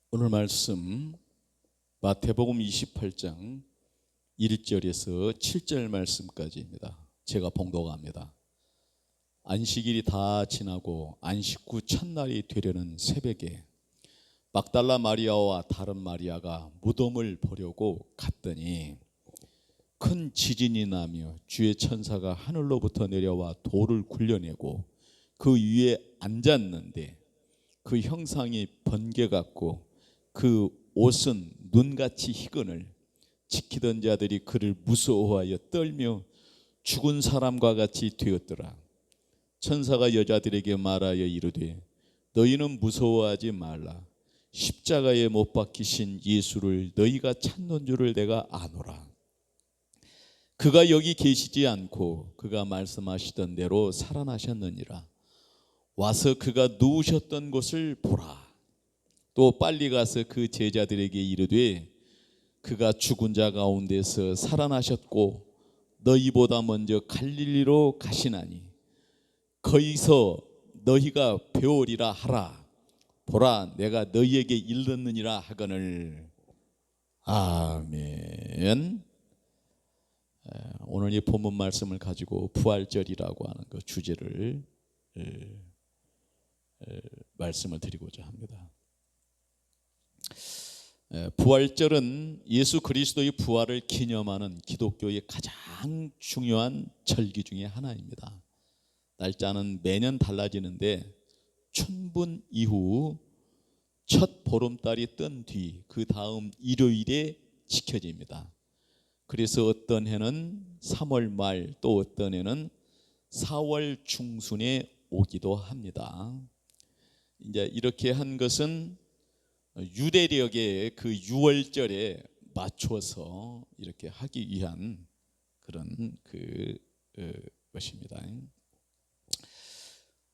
오늘 말씀 마태복음 28장 1절에서 7절 말씀까지입니다. 제가 봉독합니다. 안식일이 다 지나고 안식 후 첫날이 되려는 새벽에 막달라 마리아와 다른 마리아가 무덤을 보려고 갔더니 큰 지진이 나며 주의 천사가 하늘로부터 내려와 돌을 굴려내고 그 위에 앉았는데 그 형상이 번개 같고 그 옷은 눈같이 희건을 지키던 자들이 그를 무서워하여 떨며 죽은 사람과 같이 되었더라. 천사가 여자들에게 말하여 이르되 너희는 무서워하지 말라. 십자가에 못 박히신 예수를 너희가 찾는 줄을 내가 아노라. 그가 여기 계시지 않고 그가 말씀하시던 대로 살아나셨느니라. 와서 그가 누우셨던 곳을 보라. 또 빨리 가서 그 제자들에게 이르되 그가 죽은 자 가운데서 살아나셨고 너희보다 먼저 갈릴리로 가시나니 거기서 너희가 배우리라 하라. 보라, 내가 너희에게 일렀느니라 하거늘. 아멘. 오늘 이 본문 말씀을 가지고 부활절이라고 하는 그 주제를 말씀을 드리고자 합니다. 부활절은 예수 그리스도의 부활을 기념하는 기독교의 가장 중요한 절기 중에 하나입니다. 날짜는 매년 달라지는데 춘분 이후 첫 보름달이 뜬 뒤 그 다음 일요일에 지켜집니다. 그래서 어떤 해는 3월 말 또 어떤 해는 4월 중순에 오기도 합니다. 이제 이렇게 한 것은 유대력의 그 유월절에 맞춰서 이렇게 하기 위한 그런 것입니다.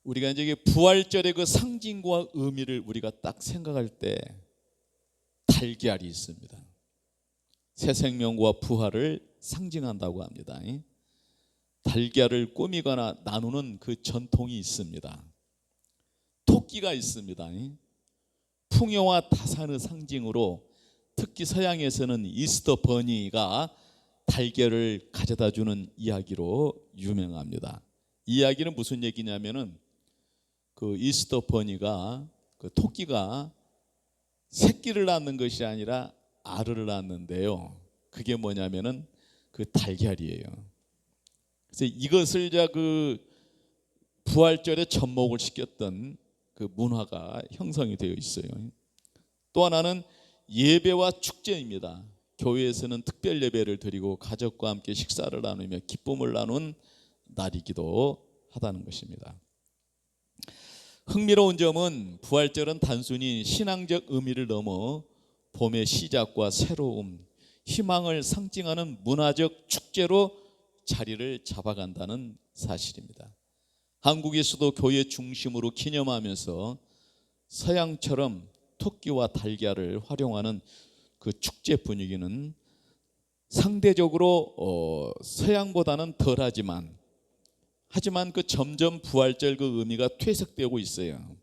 우리가 이제 부활절의 그 상징과 의미를 우리가 딱 생각할 때 달걀이 있습니다. 새 생명과 부활을 상징한다고 합니다. 달걀을 꾸미거나 나누는 그 전통이 있습니다. 토끼가 있습니다. 풍요와 다산의 상징으로 특히 서양에서는 이스터 버니가 달걀을 가져다 주는 이야기로 유명합니다. 이 이야기는 무슨 얘기냐면은 그 이스터 버니가 그 토끼가 새끼를 낳는 것이 아니라 알을 낳는데요. 그게 뭐냐면은 그 달걀이에요. 그래서 이것을 그 부활절에 접목을 시켰던 그 문화가 형성이 되어 있어요. 또 하나는 예배와 축제입니다. 교회에서는 특별 예배를 드리고 가족과 함께 식사를 나누며 기쁨을 나눈 날이기도 하다는 것입니다. 흥미로운 점은 부활절은 단순히 신앙적 의미를 넘어 봄의 시작과 새로움, 희망을 상징하는 문화적 축제로 자리를 잡아간다는 사실입니다. 한국에서도 교회 중심으로 기념하면서 서양처럼 토끼와 달걀을 활용하는 그 축제 분위기는 상대적으로 서양보다는 덜하지만 그 점점 부활절 그 의미가 퇴색되고 있어요.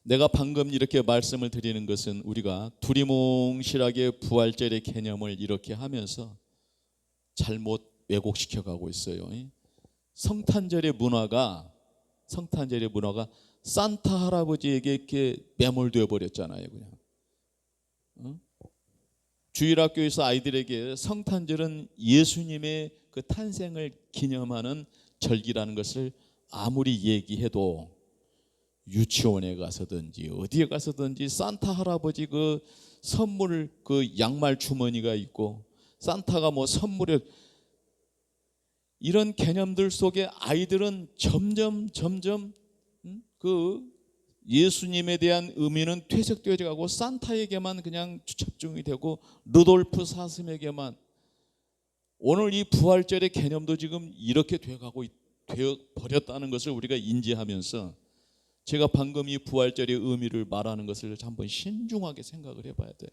내가 방금 이렇게 말씀을 드리는 것은 우리가 두리뭉실하게 부활절의 개념을 이렇게 하면서 잘못 왜곡시켜 가고 있어요. 성탄절의 문화가 산타 할아버지에게 이렇게 매몰되어 버렸잖아요. 그냥 주일학교에서 아이들에게 성탄절은 예수님의 그 탄생을 기념하는 절기라는 것을 아무리 얘기해도 유치원에 가서든지 어디에 가서든지 산타 할아버지 그 선물 그 양말 주머니가 있고 산타가 뭐 선물에 이런 개념들 속에 아이들은 점점 그 예수님에 대한 의미는 퇴색되어 가고 산타에게만 그냥 집중이 되고 루돌프 사슴에게만 오늘 이 부활절의 개념도 지금 이렇게 되어 버렸다는 것을 우리가 인지하면서 제가 방금 이 부활절의 의미를 말하는 것을 한번 신중하게 생각을 해봐야 돼요.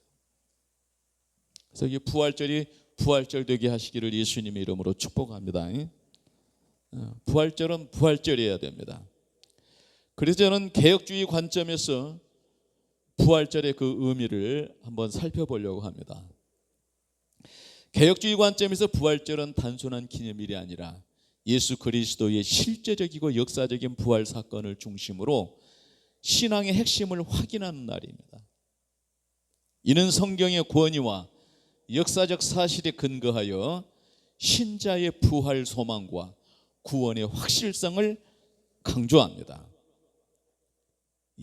그래서 이 부활절이 부활절 되게 하시기를 예수님의 이름으로 축복합니다. 부활절은 부활절이어야 됩니다. 그래서 저는 개혁주의 관점에서 부활절의 그 의미를 한번 살펴보려고 합니다. 개혁주의 관점에서 부활절은 단순한 기념일이 아니라 예수 그리스도의 실제적이고 역사적인 부활 사건을 중심으로 신앙의 핵심을 확인하는 날입니다. 이는 성경의 권위와 역사적 사실에 근거하여 신자의 부활 소망과 구원의 확실성을 강조합니다.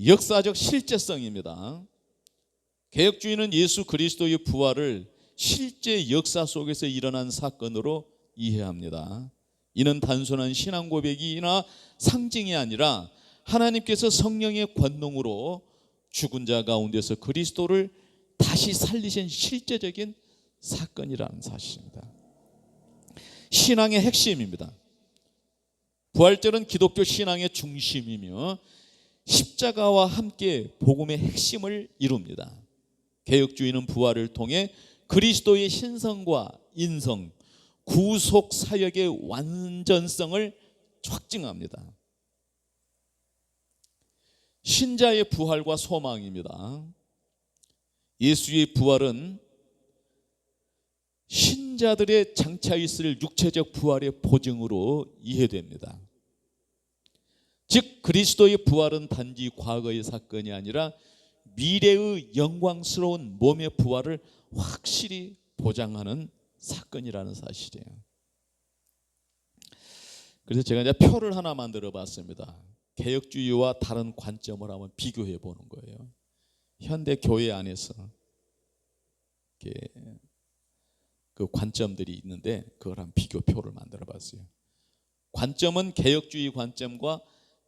역사적 실제성입니다. 개혁주의는 예수 그리스도의 부활을 실제 역사 속에서 일어난 사건으로 이해합니다. 이는 단순한 신앙 고백이나 상징이 아니라 하나님께서 성령의 권능으로 죽은 자 가운데서 그리스도를 다시 살리신 실제적인 사건이라는 사실입니다. 신앙의 핵심입니다. 부활절은 기독교 신앙의 중심이며 십자가와 함께 복음의 핵심을 이룹니다. 개혁주의는 부활을 통해 그리스도의 신성과 인성, 구속 사역의 완전성을 확증합니다. 신자의 부활과 소망입니다. 예수의 부활은 신자들의 장차 있을 육체적 부활의 보증으로 이해됩니다. 즉 그리스도의 부활은 단지 과거의 사건이 아니라 미래의 영광스러운 몸의 부활을 확실히 보장하는 사건이라는 사실이에요. 그래서 제가 이제 표를 하나 만들어 봤습니다. 개혁주의와 다른 관점을 한번 비교해 보는 거예요. 현대 교회 안에서 그 관점들이 있는데 그걸 한 비교표를 만들어 봤어요. 관점은 개혁주의 관점과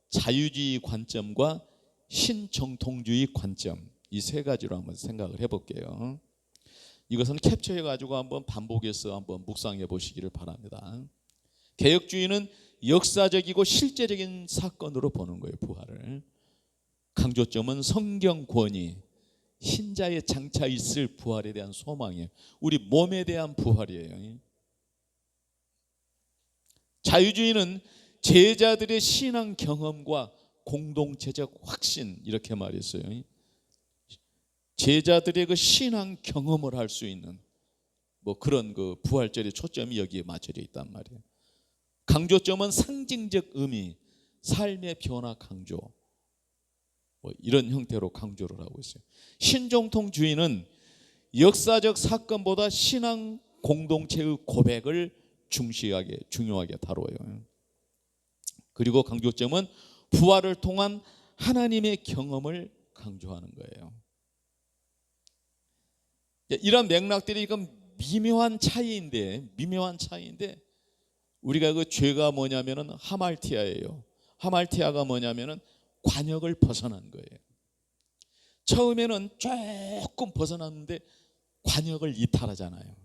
자유주의 관점과 신정통주의 관점, 이 세 가지로 한번 생각을 해볼게요. 이것은 캡처해 가지고 한번 반복해서 한번 묵상해 보시기를 바랍니다. 개혁주의는 역사적이고 실제적인 사건으로 보는 거예요. 부활을. 강조점은 성경 권위, 신자의 장차 있을 부활에 대한 소망이에요. 우리 몸에 대한 부활이에요. 자유주의는 제자들의 신앙 경험과 공동체적 확신, 이렇게 말했어요. 제자들의 그 신앙 경험을 할 수 있는 그런 그 부활절의 초점이 여기에 맞춰져 있단 말이에요. 강조점은 상징적 의미, 삶의 변화 강조, 이런 형태로 강조를 하고 있어요. 신정통주의는 역사적 사건보다 신앙 공동체의 고백을 중요하게 다뤄요. 그리고 강조점은 부활을 통한 하나님의 경험을 강조하는 거예요. 이런 맥락들이 지금 미묘한 차이인데 우리가 그 죄가 뭐냐면은 하말티아예요. 하말티아가 뭐냐면은 관역을 벗어난 거예요. 처음에는 조금 벗어났는데 관역을 이탈하잖아요.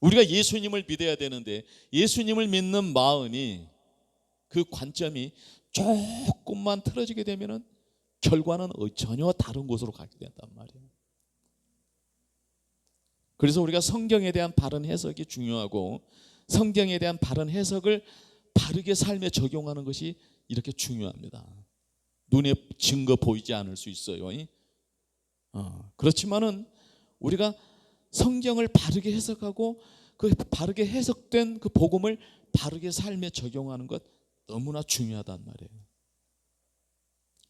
우리가 예수님을 믿어야 되는데 예수님을 믿는 마음이, 그 관점이 조금만 틀어지게 되면은 결과는 전혀 다른 곳으로 가게 된단 말이에요. 그래서 우리가 성경에 대한 바른 해석이 중요하고 성경에 대한 바른 해석을 바르게 삶에 적용하는 것이 이렇게 중요합니다. 눈에 증거 보이지 않을 수 있어요. 그렇지만은 우리가 성경을 바르게 해석하고 그 바르게 해석된 그 복음을 바르게 삶에 적용하는 것 너무나 중요하단 말이에요.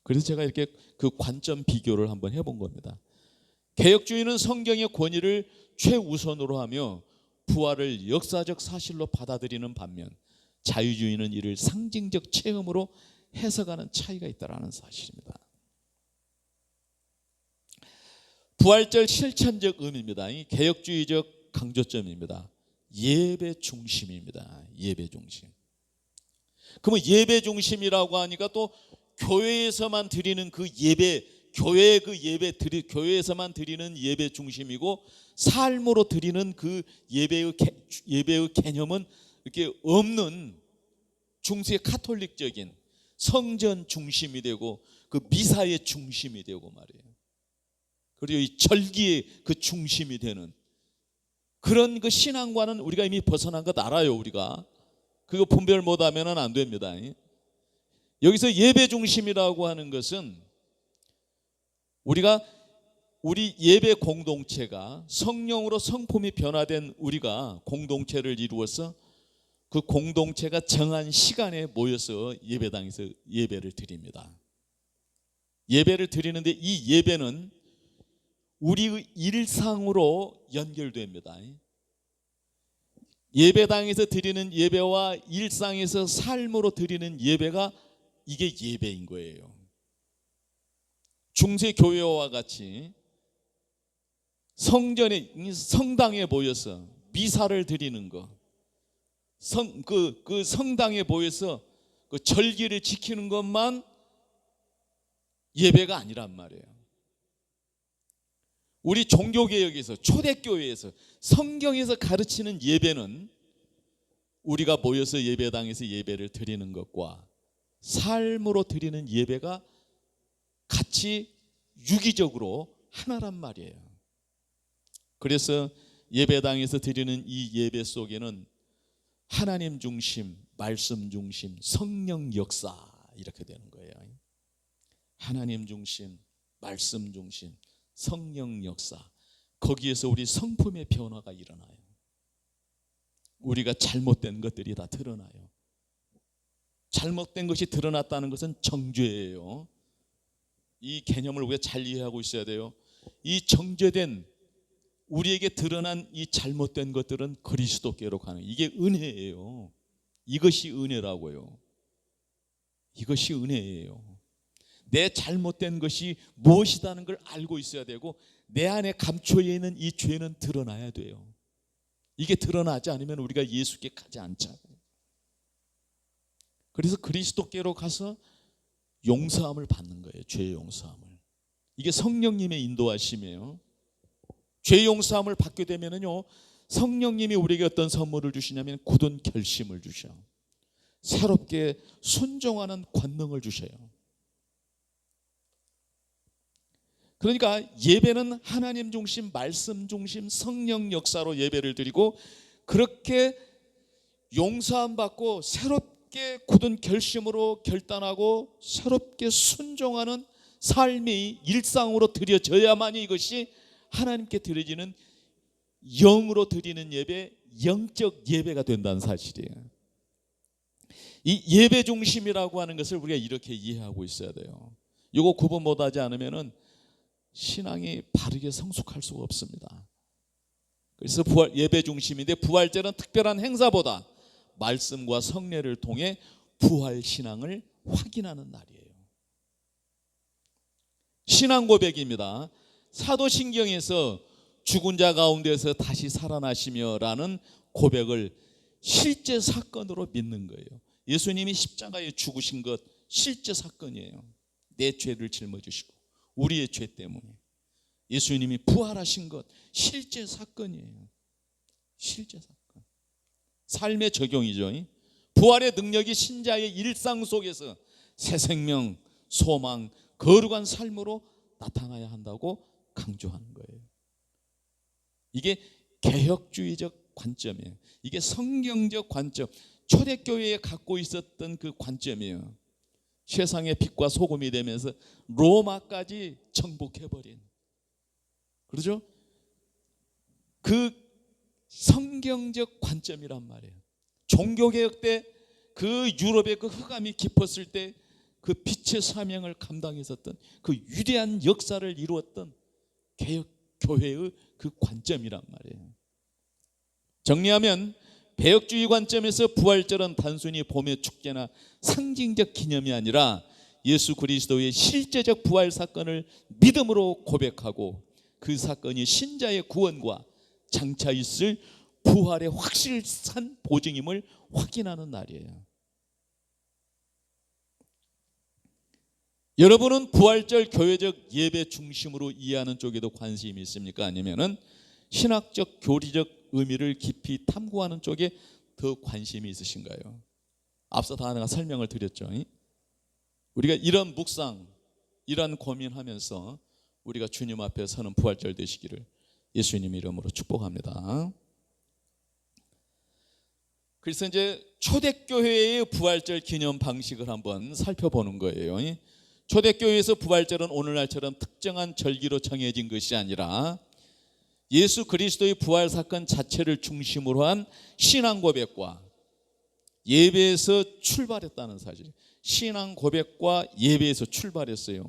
그래서 제가 이렇게 그 관점 비교를 한번 해본 겁니다. 개혁주의는 성경의 권위를 최우선으로 하며 부활을 역사적 사실로 받아들이는 반면 자유주의는 이를 상징적 체험으로 해석하는 차이가 있다는 사실입니다. 부활절 실천적 의미입니다. 이 개혁주의적 강조점입니다. 예배 중심입니다. 예배 중심. 그러면 예배 중심이라고 하니까 또 교회에서만 드리는 그 예배, 교회에서만 드리는 예배 중심이고 삶으로 드리는 그 예배의 개념은 이렇게 없는 중세 카톨릭적인 성전 중심이 되고 그 미사의 중심이 되고 말이에요. 그리고 이 절기의 그 중심이 되는 그런 그 신앙과는 우리가 이미 벗어난 것 알아요. 우리가 그거 분별 못하면 안 됩니다. 여기서 예배 중심이라고 하는 것은 우리 예배 공동체가 성령으로 성품이 변화된 우리가 공동체를 이루어서 그 공동체가 정한 시간에 모여서 예배당에서 예배를 드립니다. 예배를 드리는데 이 예배는 우리의 일상으로 연결됩니다. 예배당에서 드리는 예배와 일상에서 삶으로 드리는 예배가 이게 예배인 거예요. 중세교회와 같이 성당에 모여서 미사를 드리는 거, 그 성당에 모여서 그 절기를 지키는 것만 예배가 아니란 말이에요. 우리 종교개혁에서, 초대교회에서, 성경에서 가르치는 예배는 우리가 모여서 예배당에서 예배를 드리는 것과 삶으로 드리는 예배가 같이 유기적으로 하나란 말이에요. 그래서 예배당에서 드리는 이 예배 속에는 하나님 중심, 말씀 중심, 성령 역사 이렇게 되는 거예요. 하나님 중심, 말씀 중심, 성령 역사. 거기에서 우리 성품의 변화가 일어나요. 우리가 잘못된 것들이 다 드러나요. 잘못된 것이 드러났다는 것은 정죄예요. 이 개념을 우리가 잘 이해하고 있어야 돼요. 이 정죄된 우리에게 드러난 이 잘못된 것들은 그리스도께로 가는, 이게 은혜예요. 이것이 은혜라고요. 이것이 은혜예요. 내 잘못된 것이 무엇이라는 걸 알고 있어야 되고 내 안에 감춰 있는 이 죄는 드러나야 돼요. 이게 드러나지 않으면 우리가 예수께 가지 않잖아요. 그래서 그리스도께로 가서 용서함을 받는 거예요. 죄의 용서함을. 이게 성령님의 인도하심이에요. 죄 용서함을 받게 되면은요, 성령님이 우리에게 어떤 선물을 주시냐면 굳은 결심을 주셔. 새롭게 순종하는 권능을 주셔요. 그러니까 예배는 하나님 중심, 말씀 중심, 성령 역사로 예배를 드리고 그렇게 용서함 받고 새롭게 굳은 결심으로 결단하고 새롭게 순종하는 삶이 일상으로 드려져야만이 이것이 하나님께 드려지는 영으로 드리는 예배, 영적 예배가 된다는 사실이에요. 이 예배 중심이라고 하는 것을 우리가 이렇게 이해하고 있어야 돼요. 이거 구분 못하지 않으면은 신앙이 바르게 성숙할 수가 없습니다. 그래서 예배 중심인데 부활절은 특별한 행사보다 말씀과 성례를 통해 부활 신앙을 확인하는 날이에요. 신앙 고백입니다. 사도신경에서 죽은 자 가운데서 다시 살아나시며라는 고백을 실제 사건으로 믿는 거예요. 예수님이 십자가에 죽으신 것 실제 사건이에요. 내 죄를 짊어지시고 우리의 죄 때문에 예수님이 부활하신 것 실제 사건이에요. 실제 사건. 삶의 적용이죠. 부활의 능력이 신자의 일상 속에서 새 생명, 소망, 거룩한 삶으로 나타나야 한다고 강조하는 거예요. 이게 개혁주의적 관점이에요. 이게 성경적 관점, 초대교회에 갖고 있었던 그 관점이에요. 세상의 빛과 소금이 되면서 로마까지 정복해버린, 그렇죠? 그 성경적 관점이란 말이에요. 종교개혁 때 그 유럽의 그 흑암이 깊었을 때 그 빛의 사명을 감당했었던 그 위대한 역사를 이루었던 개혁교회의 그 관점이란 말이에요. 정리하면 개혁주의 관점에서 부활절은 단순히 봄의 축제나 상징적 기념이 아니라 예수 그리스도의 실제적 부활 사건을 믿음으로 고백하고 그 사건이 신자의 구원과 장차 있을 부활의 확실한 보증임을 확인하는 날이에요. 여러분은 부활절 교회적 예배 중심으로 이해하는 쪽에도 관심이 있습니까? 아니면은 신학적 교리적 의미를 깊이 탐구하는 쪽에 더 관심이 있으신가요? 앞서 다 내가 설명을 드렸죠. 우리가 이런 묵상, 이런 고민하면서 우리가 주님 앞에 서는 부활절 되시기를 예수님 이름으로 축복합니다. 그래서 이제 초대교회의 부활절 기념 방식을 한번 살펴보는 거예요. 초대교회에서 부활절은 오늘날처럼 특정한 절기로 정해진 것이 아니라 예수 그리스도의 부활 사건 자체를 중심으로 한 신앙 고백과 예배에서 출발했다는 사실. 신앙 고백과 예배에서 출발했어요.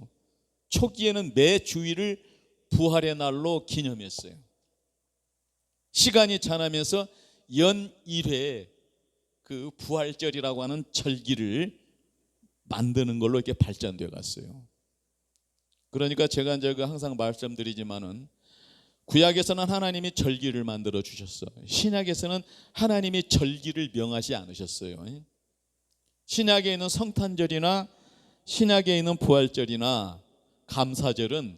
초기에는 매 주일을 부활의 날로 기념했어요. 시간이 지나면서 연 1회 그 부활절이라고 하는 절기를 만드는 걸로 이렇게 발전되어 갔어요. 그러니까 제가 이제 항상 말씀드리지만은 구약에서는 하나님이 절기를 만들어 주셨어요. 신약에서는 하나님이 절기를 명하지 않으셨어요. 신약에 있는 성탄절이나 신약에 있는 부활절이나 감사절은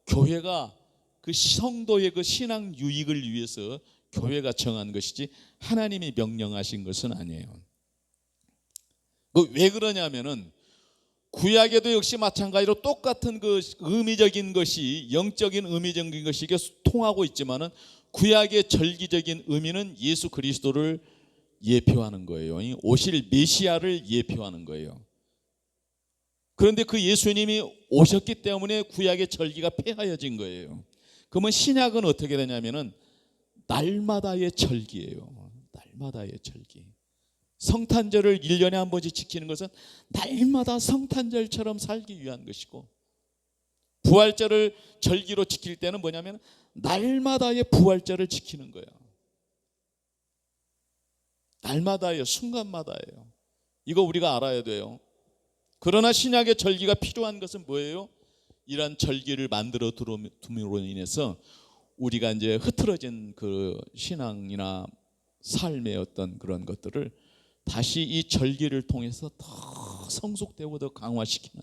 교회가 그 성도의 그 신앙 유익을 위해서 교회가 정한 것이지 하나님이 명령하신 것은 아니에요. 왜 그러냐면은 구약에도 역시 마찬가지로 똑같은 그 의미적인 것이, 영적인 의미적인 것이 이게 통하고 있지만은 구약의 절기적인 의미는 예수 그리스도를 예표하는 거예요. 오실 메시아를 예표하는 거예요. 그런데 그 예수님이 오셨기 때문에 구약의 절기가 폐하여진 거예요. 그러면 신약은 어떻게 되냐면은 날마다의 절기예요. 날마다의 절기. 성탄절을 1년에 한 번씩 지키는 것은 날마다 성탄절처럼 살기 위한 것이고, 부활절을 절기로 지킬 때는 뭐냐면 날마다의 부활절을 지키는 거예요. 날마다예요. 순간마다예요. 이거 우리가 알아야 돼요. 그러나 신약의 절기가 필요한 것은 뭐예요? 이러한 절기를 만들어 둠으로 인해서 우리가 이제 흐트러진 그 신앙이나 삶의 어떤 그런 것들을 다시 이 절기를 통해서 더 성숙되고 더 강화시키는,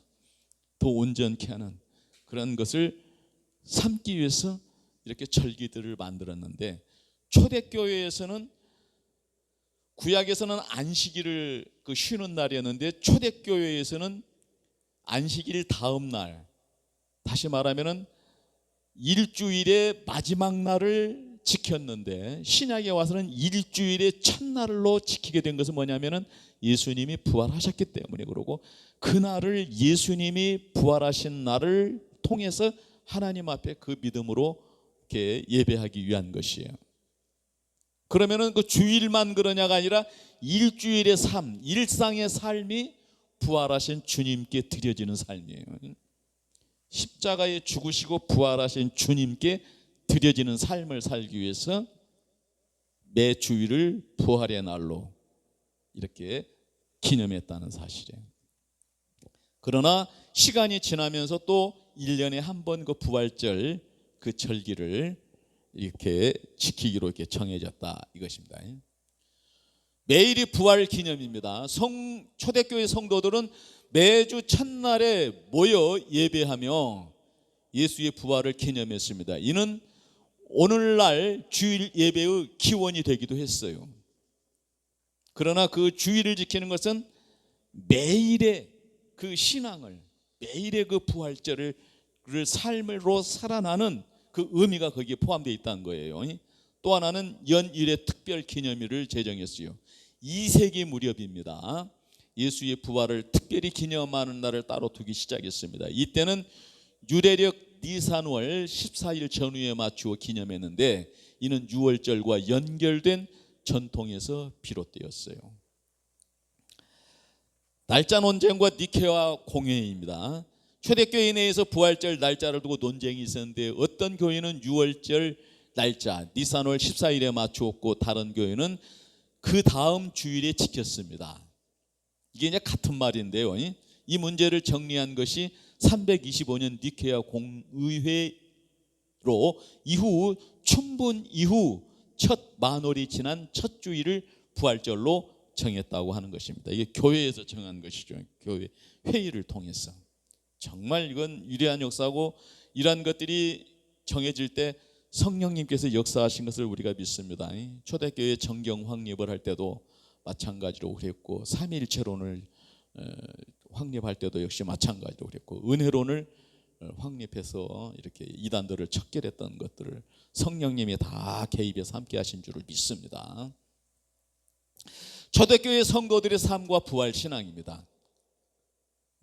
더 온전케 하는 그런 것을 삼기 위해서 이렇게 절기들을 만들었는데, 초대교회에서는, 구약에서는 안식일을 그 쉬는 날이었는데 초대교회에서는 안식일 다음 날, 다시 말하면은 일주일의 마지막 날을 지켰는데 신약에 와서는 일주일의 첫날로 지키게 된 것은 뭐냐면은 예수님이 부활하셨기 때문에 그러고, 그날을 예수님이 부활하신 날을 통해서 하나님 앞에 그 믿음으로 이렇게 예배하기 위한 것이에요. 그러면은 그 주일만 그러냐가 아니라 일주일의 삶, 일상의 삶이 부활하신 주님께 드려지는 삶이에요. 십자가에 죽으시고 부활하신 주님께 드려지는 삶을 살기 위해서 매 주일을 부활의 날로 이렇게 기념했다는 사실이에요. 그러나 시간이 지나면서 또 1년에 한 번 그 부활절 그 절기를 이렇게 지키기로 이렇게 정해졌다 이것입니다. 매일이 부활 기념입니다. 초대교회 성도들은 매주 첫날에 모여 예배하며 예수의 부활을 기념했습니다. 이는 오늘날 주일 예배의 기원이 되기도 했어요. 그러나 그 주일을 지키는 것은 매일의 그 신앙을, 매일의 그 부활절을 삶으로 살아나는 그 의미가 거기에 포함되어 있다는 거예요. 또 하나는 연일의 특별 기념일을 제정했어요. 2세기 무렵입니다. 예수의 부활을 특별히 기념하는 날을 따로 두기 시작했습니다. 이때는 유대력 니산월 14일 전후에 맞추어 기념했는데, 이는 유월절과 연결된 전통에서 비롯되었어요. 날짜 논쟁과 니케아 공회입니다. 초대교회 내에서 부활절 날짜를 두고 논쟁이 있었는데, 어떤 교회는 유월절 날짜 니산월 14일에 맞추었고 다른 교회는 그 다음 주일에 지켰습니다. 이게 이제 같은 말인데요. 이 문제를 정리한 것이 325년 니케아 공의회로 이후 춘분 이후 첫 만월이 지난 첫 주일을 부활절로 정했다고 하는 것입니다. 이게 교회에서 정한 것이죠. 교회 회의를 통해서. 정말 이건 위대한 역사고, 이러한 것들이 정해질 때 성령님께서 역사하신 것을 우리가 믿습니다. 초대교회 정경 확립을 할 때도 마찬가지로 그랬고, 삼위일체론을 확립할 때도 역시 마찬가지로 그랬고, 은혜론을 확립해서 이렇게 이단들을 척결했던 것들을 성령님이 다 개입해서 함께 하신 줄을 믿습니다. 초대교회 성도들의 삶과 부활 신앙입니다.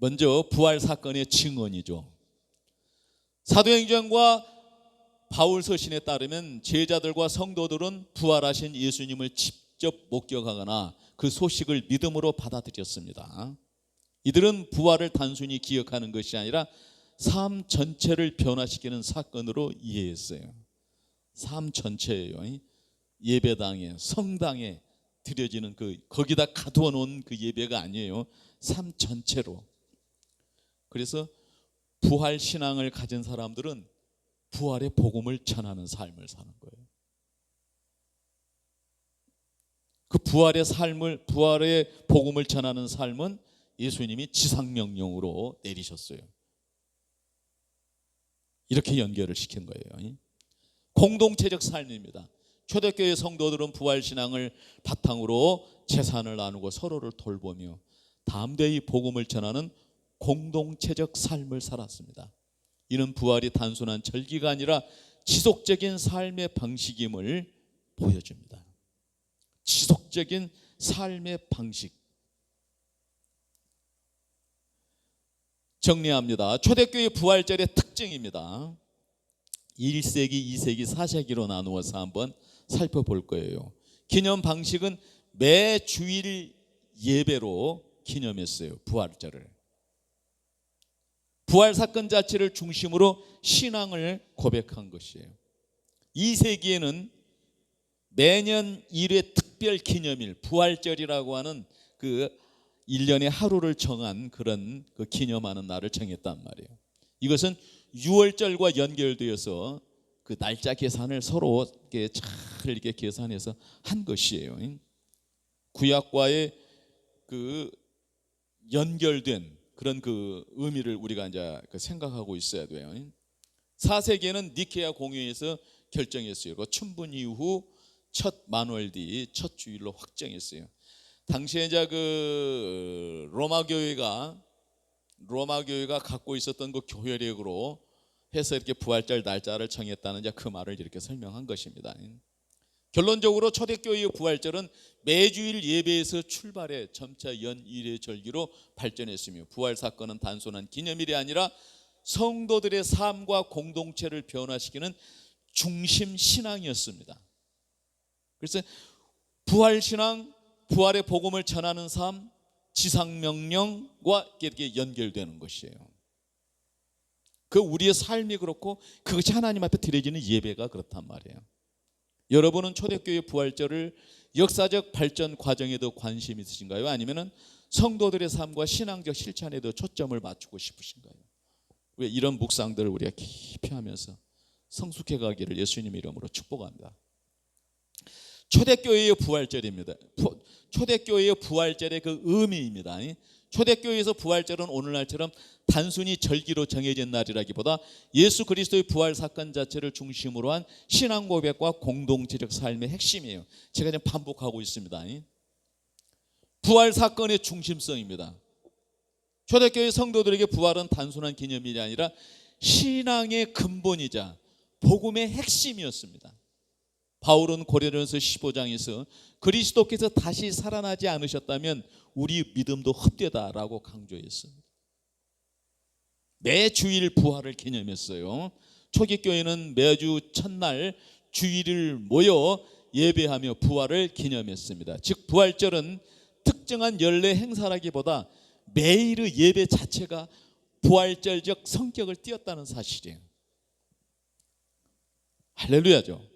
먼저 부활 사건의 증언이죠. 사도행전과 바울 서신에 따르면 제자들과 성도들은 부활하신 예수님을 직접 목격하거나 그 소식을 믿음으로 받아들였습니다. 이들은 부활을 단순히 기억하는 것이 아니라 삶 전체를 변화시키는 사건으로 이해했어요. 삶 전체예요. 예배당에, 성당에 드려지는 거기다 가두어 놓은 그 예배가 아니에요. 삶 전체로. 그래서 부활 신앙을 가진 사람들은 부활의 복음을 전하는 삶을 사는 거예요. 그 부활의 복음을 전하는 삶은 예수님이 지상명령으로 내리셨어요. 이렇게 연결을 시킨 거예요. 공동체적 삶입니다. 초대교회 성도들은 부활신앙을 바탕으로 재산을 나누고 서로를 돌보며 담대히 복음을 전하는 공동체적 삶을 살았습니다. 이는 부활이 단순한 절기가 아니라 지속적인 삶의 방식임을 보여줍니다. 지속적인 삶의 방식. 정리합니다. 초대교회 부활절의 특징입니다. 1세기, 2세기, 4세기로 나누어서 한번 살펴볼 거예요. 기념 방식은 매 주일 예배로 기념했어요. 부활절을. 부활 사건 자체를 중심으로 신앙을 고백한 것이에요. 2세기에는 매년 1회 특별 기념일, 부활절이라고 하는 그 1년에 하루를 정한 그런 기념하는 날을 정했단 말이에요. 이것은 유월절과 연결되어서 그 날짜 계산을 서로 잘 이렇게 계산해서 한 것이에요. 구약과의 그 연결된 그런 그 의미를 우리가 이제 생각하고 있어야 돼요. 4세기에는 니케아 공회에서 결정했어요. 그 춘분 이후 첫 만월디 첫 주일로 확정했어요. 당시에 이제 그 로마 교회가 갖고 있었던 그 교회력으로 해서 이렇게 부활절 날짜를 정했다는 이제 그 말을 이렇게 설명한 것입니다. 결론적으로 초대교회의 부활절은 매주일 예배에서 출발해 점차 연 1회 절기로 발전했으며 부활 사건은 단순한 기념일이 아니라 성도들의 삶과 공동체를 변화시키는 중심 신앙이었습니다. 그래서 부활 신앙, 부활의 복음을 전하는 삶, 지상 명령과 이렇게 연결되는 것이에요. 그 우리의 삶이 그렇고 그것이 하나님 앞에 드려지는 예배가 그렇단 말이에요. 여러분은 초대교회 부활절을 역사적 발전 과정에도 관심 있으신가요? 아니면은 성도들의 삶과 신앙적 실천에도 초점을 맞추고 싶으신가요? 왜 이런 묵상들을 우리가 깊이 하면서 성숙해 가기를 예수님 이름으로 축복합니다. 초대교회의 부활절입니다. 초대교회의 부활절의 그 의미입니다. 초대교회에서 부활절은 오늘날처럼 단순히 절기로 정해진 날이라기보다 예수 그리스도의 부활 사건 자체를 중심으로 한 신앙 고백과 공동체적 삶의 핵심이에요. 제가 지금 반복하고 있습니다. 부활 사건의 중심성입니다. 초대교회 성도들에게 부활은 단순한 기념일이 아니라 신앙의 근본이자 복음의 핵심이었습니다. 바울은 고린도전서 15장에서 그리스도께서 다시 살아나지 않으셨다면 우리 믿음도 헛되다라고 강조했습니다. 매 주일 부활을 기념했어요. 초기 교회는 매주 첫날 주일을 모여 예배하며 부활을 기념했습니다. 즉 부활절은 특정한 연례 행사라기보다 매일의 예배 자체가 부활절적 성격을 띠었다는 사실이에요. 할렐루야죠.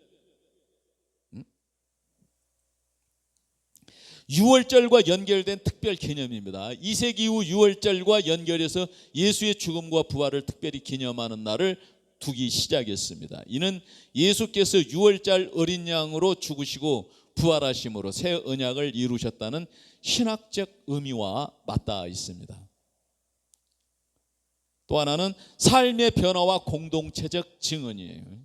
유월절과 연결된 특별 개념입니다. 2세기 이후 유월절과 연결해서 예수의 죽음과 부활을 특별히 기념하는 날을 두기 시작했습니다. 이는 예수께서 유월절 어린 양으로 죽으시고 부활하심으로 새 언약을 이루셨다는 신학적 의미와 맞닿아 있습니다. 또 하나는 삶의 변화와 공동체적 증언이에요.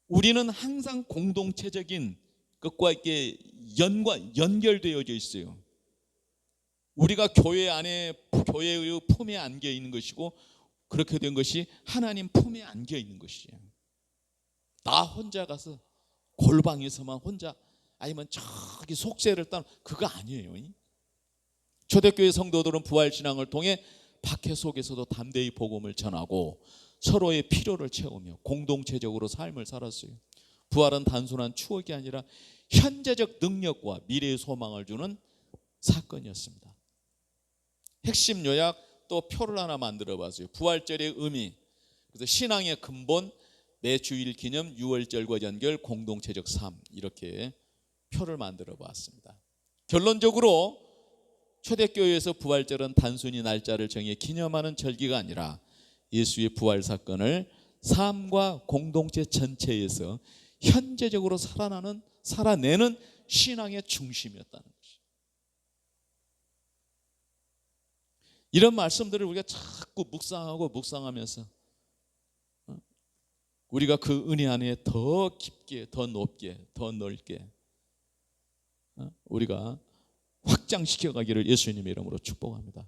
우리는 항상 공동체적인 것과 이렇게 연결되어져 있어요. 우리가 교회 안에 교회의 품에 안겨 있는 것이고 그렇게 된 것이 하나님 품에 안겨 있는 것이에요. 나 혼자 가서 골방에서만 혼자 아니면 저기 속세를 따는 그거 아니에요. 초대교회 성도들은 부활신앙을 통해 박해 속에서도 담대히 복음을 전하고 서로의 필요를 채우며 공동체적으로 삶을 살았어요. 부활은 단순한 추억이 아니라 현재적 능력과 미래의 소망을 주는 사건이었습니다. 핵심 요약 또 표를 하나 만들어 봤어요. 부활절의 의미, 그래서 신앙의 근본, 매 주일 기념, 유월절과 연결, 공동체적 삶, 이렇게 표를 만들어 봤습니다. 결론적으로 초대교회에서 부활절은 단순히 날짜를 정해 기념하는 절기가 아니라 예수의 부활 사건을 삶과 공동체 전체에서 현재적으로 살아내는 신앙의 중심이었다는 것이죠. 이런 말씀들을 우리가 자꾸 묵상하면서 우리가 그 은혜 안에 더 깊게, 더 높게, 더 넓게 우리가 확장시켜 가기를 예수님의 이름으로 축복합니다.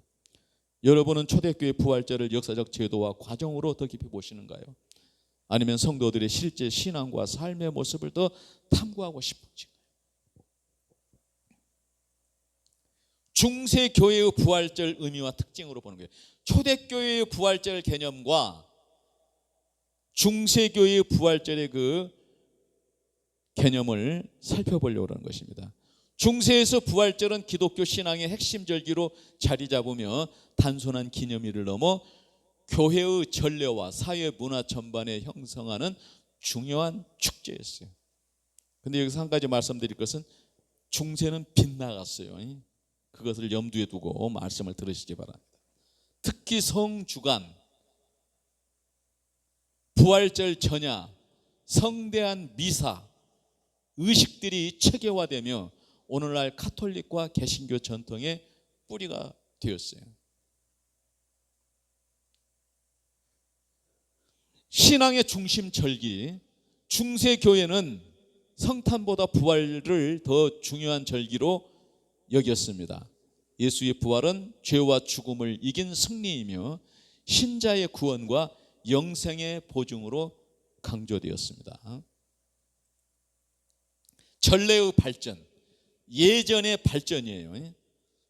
여러분은 초대교회 부활절을 역사적 제도와 과정으로 더 깊이 보시는가요? 아니면 성도들의 실제 신앙과 삶의 모습을 더 탐구하고 싶은지? 중세교회의 부활절 의미와 특징으로 보는 거예요. 초대교회의 부활절 개념과 중세교회의 부활절의 그 개념을 살펴보려고 하는 것입니다. 중세에서 부활절은 기독교 신앙의 핵심 절기로 자리 잡으며 단순한 기념일을 넘어 교회의 전례와 사회 문화 전반에 형성하는 중요한 축제였어요. 그런데 여기서 한 가지 말씀드릴 것은 중세는 빗나갔어요. 그것을 염두에 두고 말씀을 들으시기 바랍니다. 특히 성주간, 부활절 전야, 성대한 미사, 의식들이 체계화되며 오늘날 카톨릭과 개신교 전통의 뿌리가 되었어요. 신앙의 중심 절기, 중세교회는 성탄보다 부활을 더 중요한 절기로 여겼습니다. 예수의 부활은 죄와 죽음을 이긴 승리이며 신자의 구원과 영생의 보증으로 강조되었습니다. 전례의 발전, 예전의 발전이에요.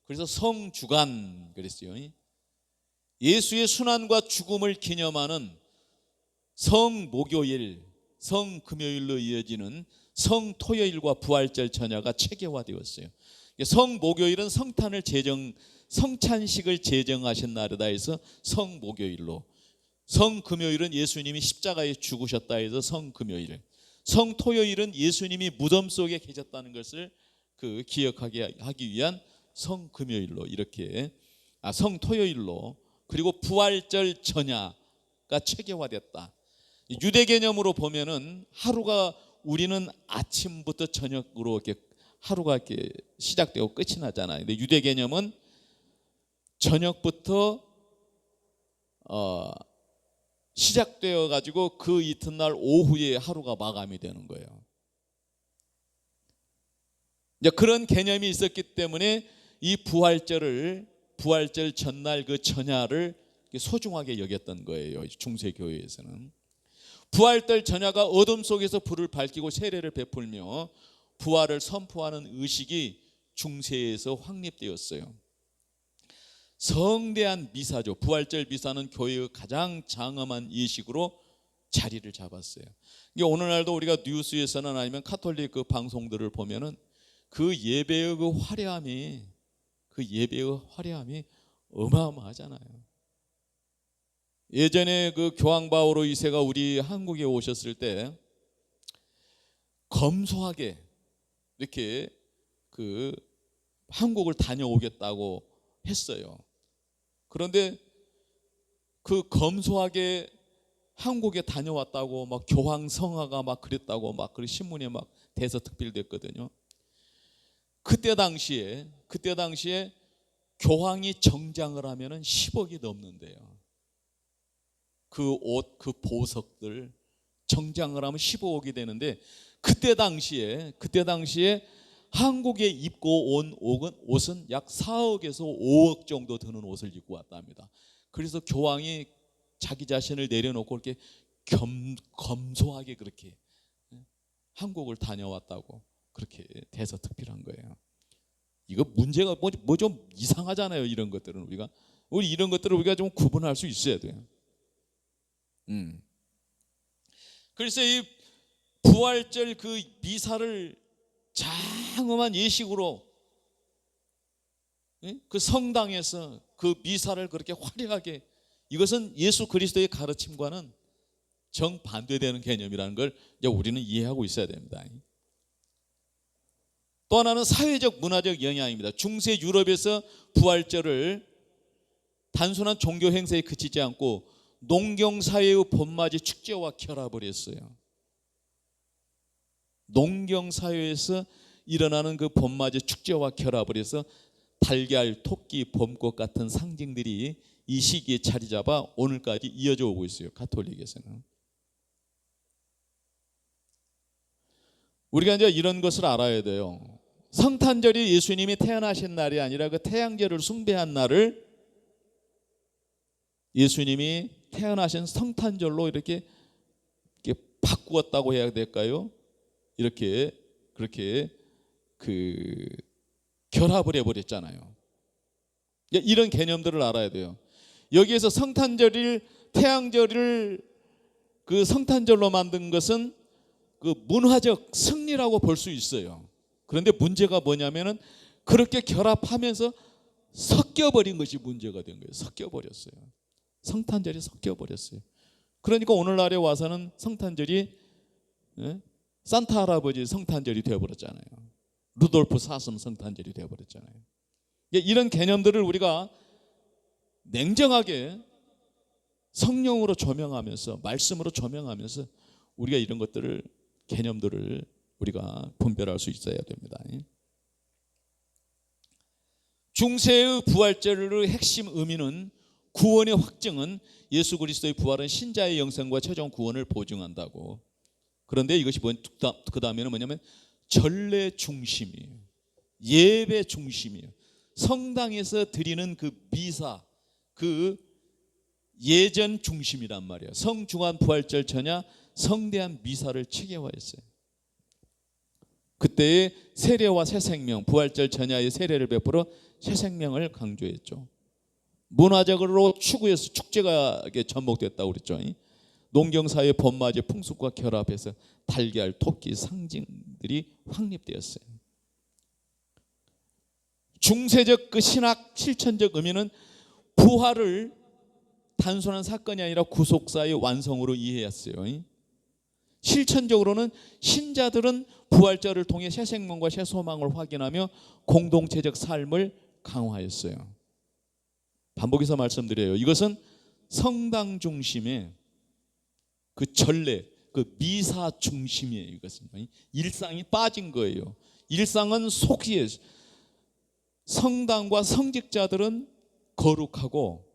그래서 성주간 그랬어요. 예수의 순환과 죽음을 기념하는 성목요일, 성금요일로 이어지는 성토요일과 부활절 전야가 체계화되었어요. 성목요일은 성찬식을 제정하신 날이다 해서 성목요일로, 성금요일은 예수님이 십자가에 죽으셨다 해서 성금요일, 성토요일은 예수님이 무덤 속에 계셨다는 것을 기억하게 하기 위한 성금요일로, 이렇게 성토요일로, 그리고 부활절 전야가 체계화됐다. 유대 개념으로 보면은 하루가, 우리는 아침부터 저녁으로 이렇게 하루가 이렇게 시작되고 끝이 나잖아요. 근데 유대 개념은 저녁부터 시작되어 가지고 그 이튿날 오후에 하루가 마감이 되는 거예요. 이제 그런 개념이 있었기 때문에 이 부활절 전날 그 전야를 소중하게 여겼던 거예요. 중세 교회에서는. 부활절 전야가 어둠 속에서 불을 밝히고 세례를 베풀며 부활을 선포하는 의식이 중세에서 확립되었어요. 성대한 미사죠. 부활절 미사는 교회의 가장 장엄한 예식으로 자리를 잡았어요. 오늘날도 우리가 뉴스에서는 아니면 카톨릭 그 방송들을 보면은 그 예배의 화려함이 어마어마하잖아요. 예전에 그 교황 바오로 2세가 우리 한국에 오셨을 때 검소하게 이렇게 그 한국을 다녀오겠다고 했어요. 그런데 그 검소하게 한국에 다녀왔다고 막 교황 성화가 막 그랬다고 막 그 신문에 막 대서특필됐거든요. 그때 당시에 교황이 정장을 하면은 10억이 넘는데요. 그 옷, 그 보석들 정장을 하면 15억이 되는데 그때 당시에 한국에 입고 온 옷은 약 4억에서 5억 정도 드는 옷을 입고 왔답니다. 그래서 교황이 자기 자신을 내려놓고 이렇게 검소하게 그렇게 한국을 다녀왔다고 그렇게 대서특필한 거예요. 이거 문제가 뭐 좀 이상하잖아요. 이런 것들은 우리 이런 것들을 우리가 좀 구분할 수 있어야 돼요. 그래서 이 부활절 그 미사를 장엄한 예식으로 그 성당에서 그 미사를 그렇게 화려하게, 이것은 예수 그리스도의 가르침과는 정반대되는 개념이라는 걸 이제 우리는 이해하고 있어야 됩니다. 또 하나는 사회적 문화적 영향입니다. 중세 유럽에서 부활절을 단순한 종교 행사에 그치지 않고 농경사회의 봄맞이 축제와 결합을 했어요. 농경사회에서 일어나는 그 봄맞이 축제와 결합을 해서 달걀, 토끼, 봄꽃 같은 상징들이 이 시기에 자리 잡아 오늘까지 이어져 오고 있어요. 가톨릭에서는. 우리가 이제 이런 것을 알아야 돼요. 성탄절이 예수님이 태어나신 날이 아니라 그 태양절을 숭배한 날을 예수님이 태어나신 성탄절로 이렇게 바꾸었다고 해야 될까요? 그렇게 결합을 해버렸잖아요. 이런 개념들을 알아야 돼요. 여기에서 태양절을 그 성탄절로 만든 것은 그 문화적 승리라고 볼 수 있어요. 그런데 문제가 뭐냐면은 그렇게 결합하면서 섞여버린 것이 문제가 된 거예요. 섞여버렸어요. 성탄절이 섞여버렸어요. 그러니까 오늘날에 와서는 성탄절이 산타 할아버지 성탄절이 되어버렸잖아요. 루돌프 사슴 성탄절이 되어버렸잖아요. 이런 개념들을 우리가 냉정하게 성령으로 조명하면서, 말씀으로 조명하면서 우리가 이런 것들을, 개념들을 우리가 분별할 수 있어야 됩니다. 중세의 부활절의 핵심 의미는, 구원의 확증은 예수 그리스도의 부활은 신자의 영생과 최종 구원을 보증한다고. 그런데 이것이 그 다음에는 뭐냐면 전례 중심이에요. 예배 중심이에요. 성당에서 드리는 그 미사, 그 예전 중심이란 말이에요. 성중한 부활절 전야 성대한 미사를 체계화했어요. 그때의 세례와 새생명, 부활절 전야의 세례를 베풀어 새생명을 강조했죠. 문화적으로 추구해서 축제가 접목됐다고 그랬죠. 농경사회 봄맞이 풍습과 결합해서 달걀, 토끼 상징들이 확립되었어요. 중세적 그 신학 실천적 의미는 부활을 단순한 사건이 아니라 구속사의 완성으로 이해했어요. 실천적으로는 신자들은 부활절을 통해 새 생명과 새 소망을 확인하며 공동체적 삶을 강화했어요. 반복해서 말씀드려요. 이것은 성당 중심의 그 전례, 그 미사 중심이에요. 이것은 일상이 빠진 거예요. 일상은 속이에요. 성당과 성직자들은 거룩하고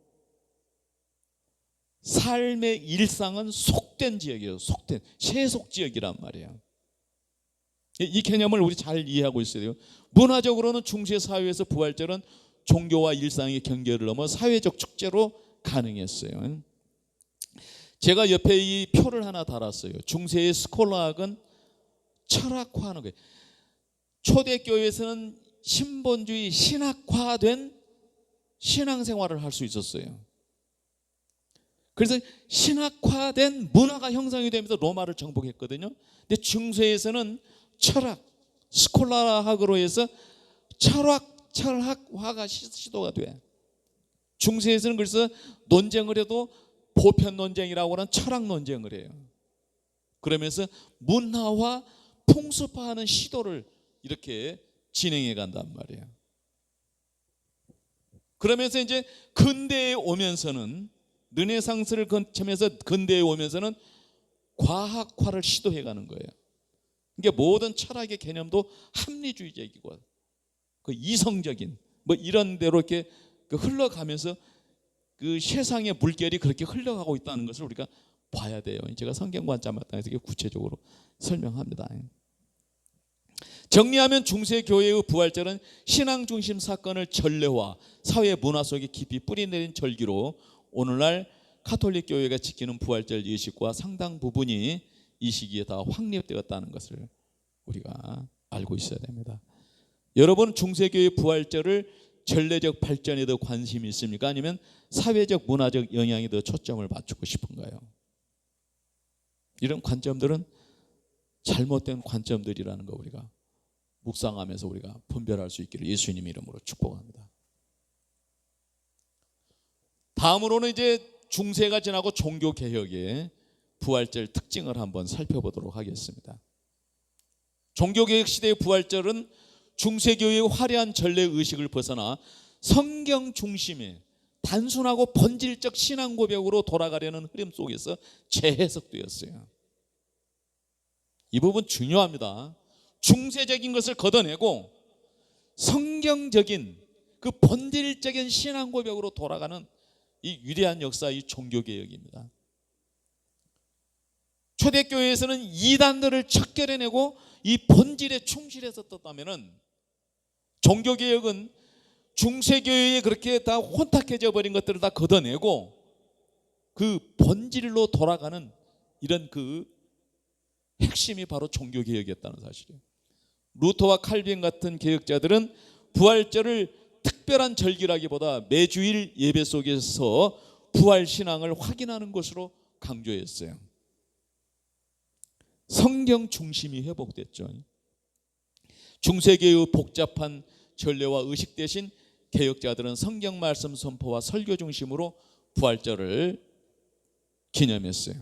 삶의 일상은 속된 지역이에요. 속된 세속 지역이란 말이에요. 이 개념을 우리 잘 이해하고 있어야 돼요. 문화적으로는 중세 사회에서 부활절은 종교와 일상의 경계를 넘어 사회적 축제로 가능했어요. 제가 옆에 이 표를 하나 달았어요. 중세의 스콜라학은 철학화하는 거예요. 초대교회에서는 신본주의 신학화된 신앙생활을 할 수 있었어요. 그래서 신학화된 문화가 형성이 되면서 로마를 정복했거든요. 근데 중세에서는 철학, 스콜라학으로 해서 철학화가 시도가 돼. 중세에서는 그래서 논쟁을 해도 보편 논쟁이라고 하는 철학 논쟁을 해요. 그러면서 문화와 풍습화하는 시도를 이렇게 진행해 간단 말이에요. 그러면서 이제 근대에 오면서는, 르네상스를 거치면서 근대에 오면서는 과학화를 시도해 가는 거예요. 그러니까 모든 철학의 개념도 합리주의적이고 그 이성적인 뭐 이런 대로 이렇게 흘러가면서 그 세상의 물결이 그렇게 흘러가고 있다는 것을 우리가 봐야 돼요. 제가 성경관점 마땅해서 구체적으로 설명합니다. 정리하면 중세 교회의 부활절은 신앙 중심 사건을 전례화, 사회 문화 속에 깊이 뿌리내린 절기로 오늘날 가톨릭 교회가 지키는 부활절 예식과 상당 부분이 이 시기에 다 확립되었다는 것을 우리가 알고 있어야 됩니다. 여러분 중세교회 부활절을 전례적 발전에 더 관심이 있습니까? 아니면 사회적 문화적 영향에 더 초점을 맞추고 싶은가요? 이런 관점들은 잘못된 관점들이라는 거 우리가 묵상하면서 우리가 분별할 수 있기를 예수님 이름으로 축복합니다. 다음으로는 이제 중세가 지나고 종교개혁의 부활절 특징을 한번 살펴보도록 하겠습니다. 종교개혁 시대의 부활절은 중세교회의 화려한 전례의식을 벗어나 성경 중심의 단순하고 본질적 신앙 고백으로 돌아가려는 흐름 속에서 재해석되었어요. 이 부분 중요합니다. 중세적인 것을 걷어내고 성경적인 그 본질적인 신앙 고백으로 돌아가는 이 위대한 역사의 종교개혁입니다. 초대교회에서는 이단들을 척결해내고 이 본질에 충실했었다면 종교개혁은 중세교회에 그렇게 다 혼탁해져 버린 것들을 다 걷어내고 그 본질로 돌아가는 이런 그 핵심이 바로 종교개혁이었다는 사실이에요. 루터와 칼빈 같은 개혁자들은 부활절을 특별한 절기라기보다 매주일 예배 속에서 부활신앙을 확인하는 것으로 강조했어요. 성경 중심이 회복됐죠. 중세교회의 복잡한 전례와 의식 대신 개혁자들은 성경 말씀 선포와 설교 중심으로 부활절을 기념했어요.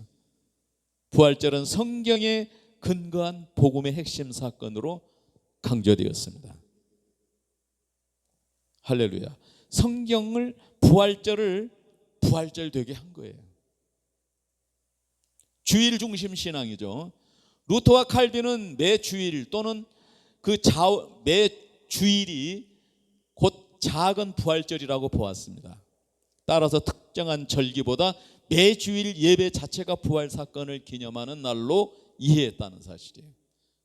부활절은 성경에 근거한 복음의 핵심 사건으로 강조되었습니다. 할렐루야. 성경을 부활절을 부활절 되게 한 거예요. 주일 중심 신앙이죠. 루터와 칼빈은 매 주일 또는 매 주일이 곧 작은 부활절이라고 보았습니다. 따라서 특정한 절기보다 매 주일 예배 자체가 부활 사건을 기념하는 날로 이해했다는 사실이에요.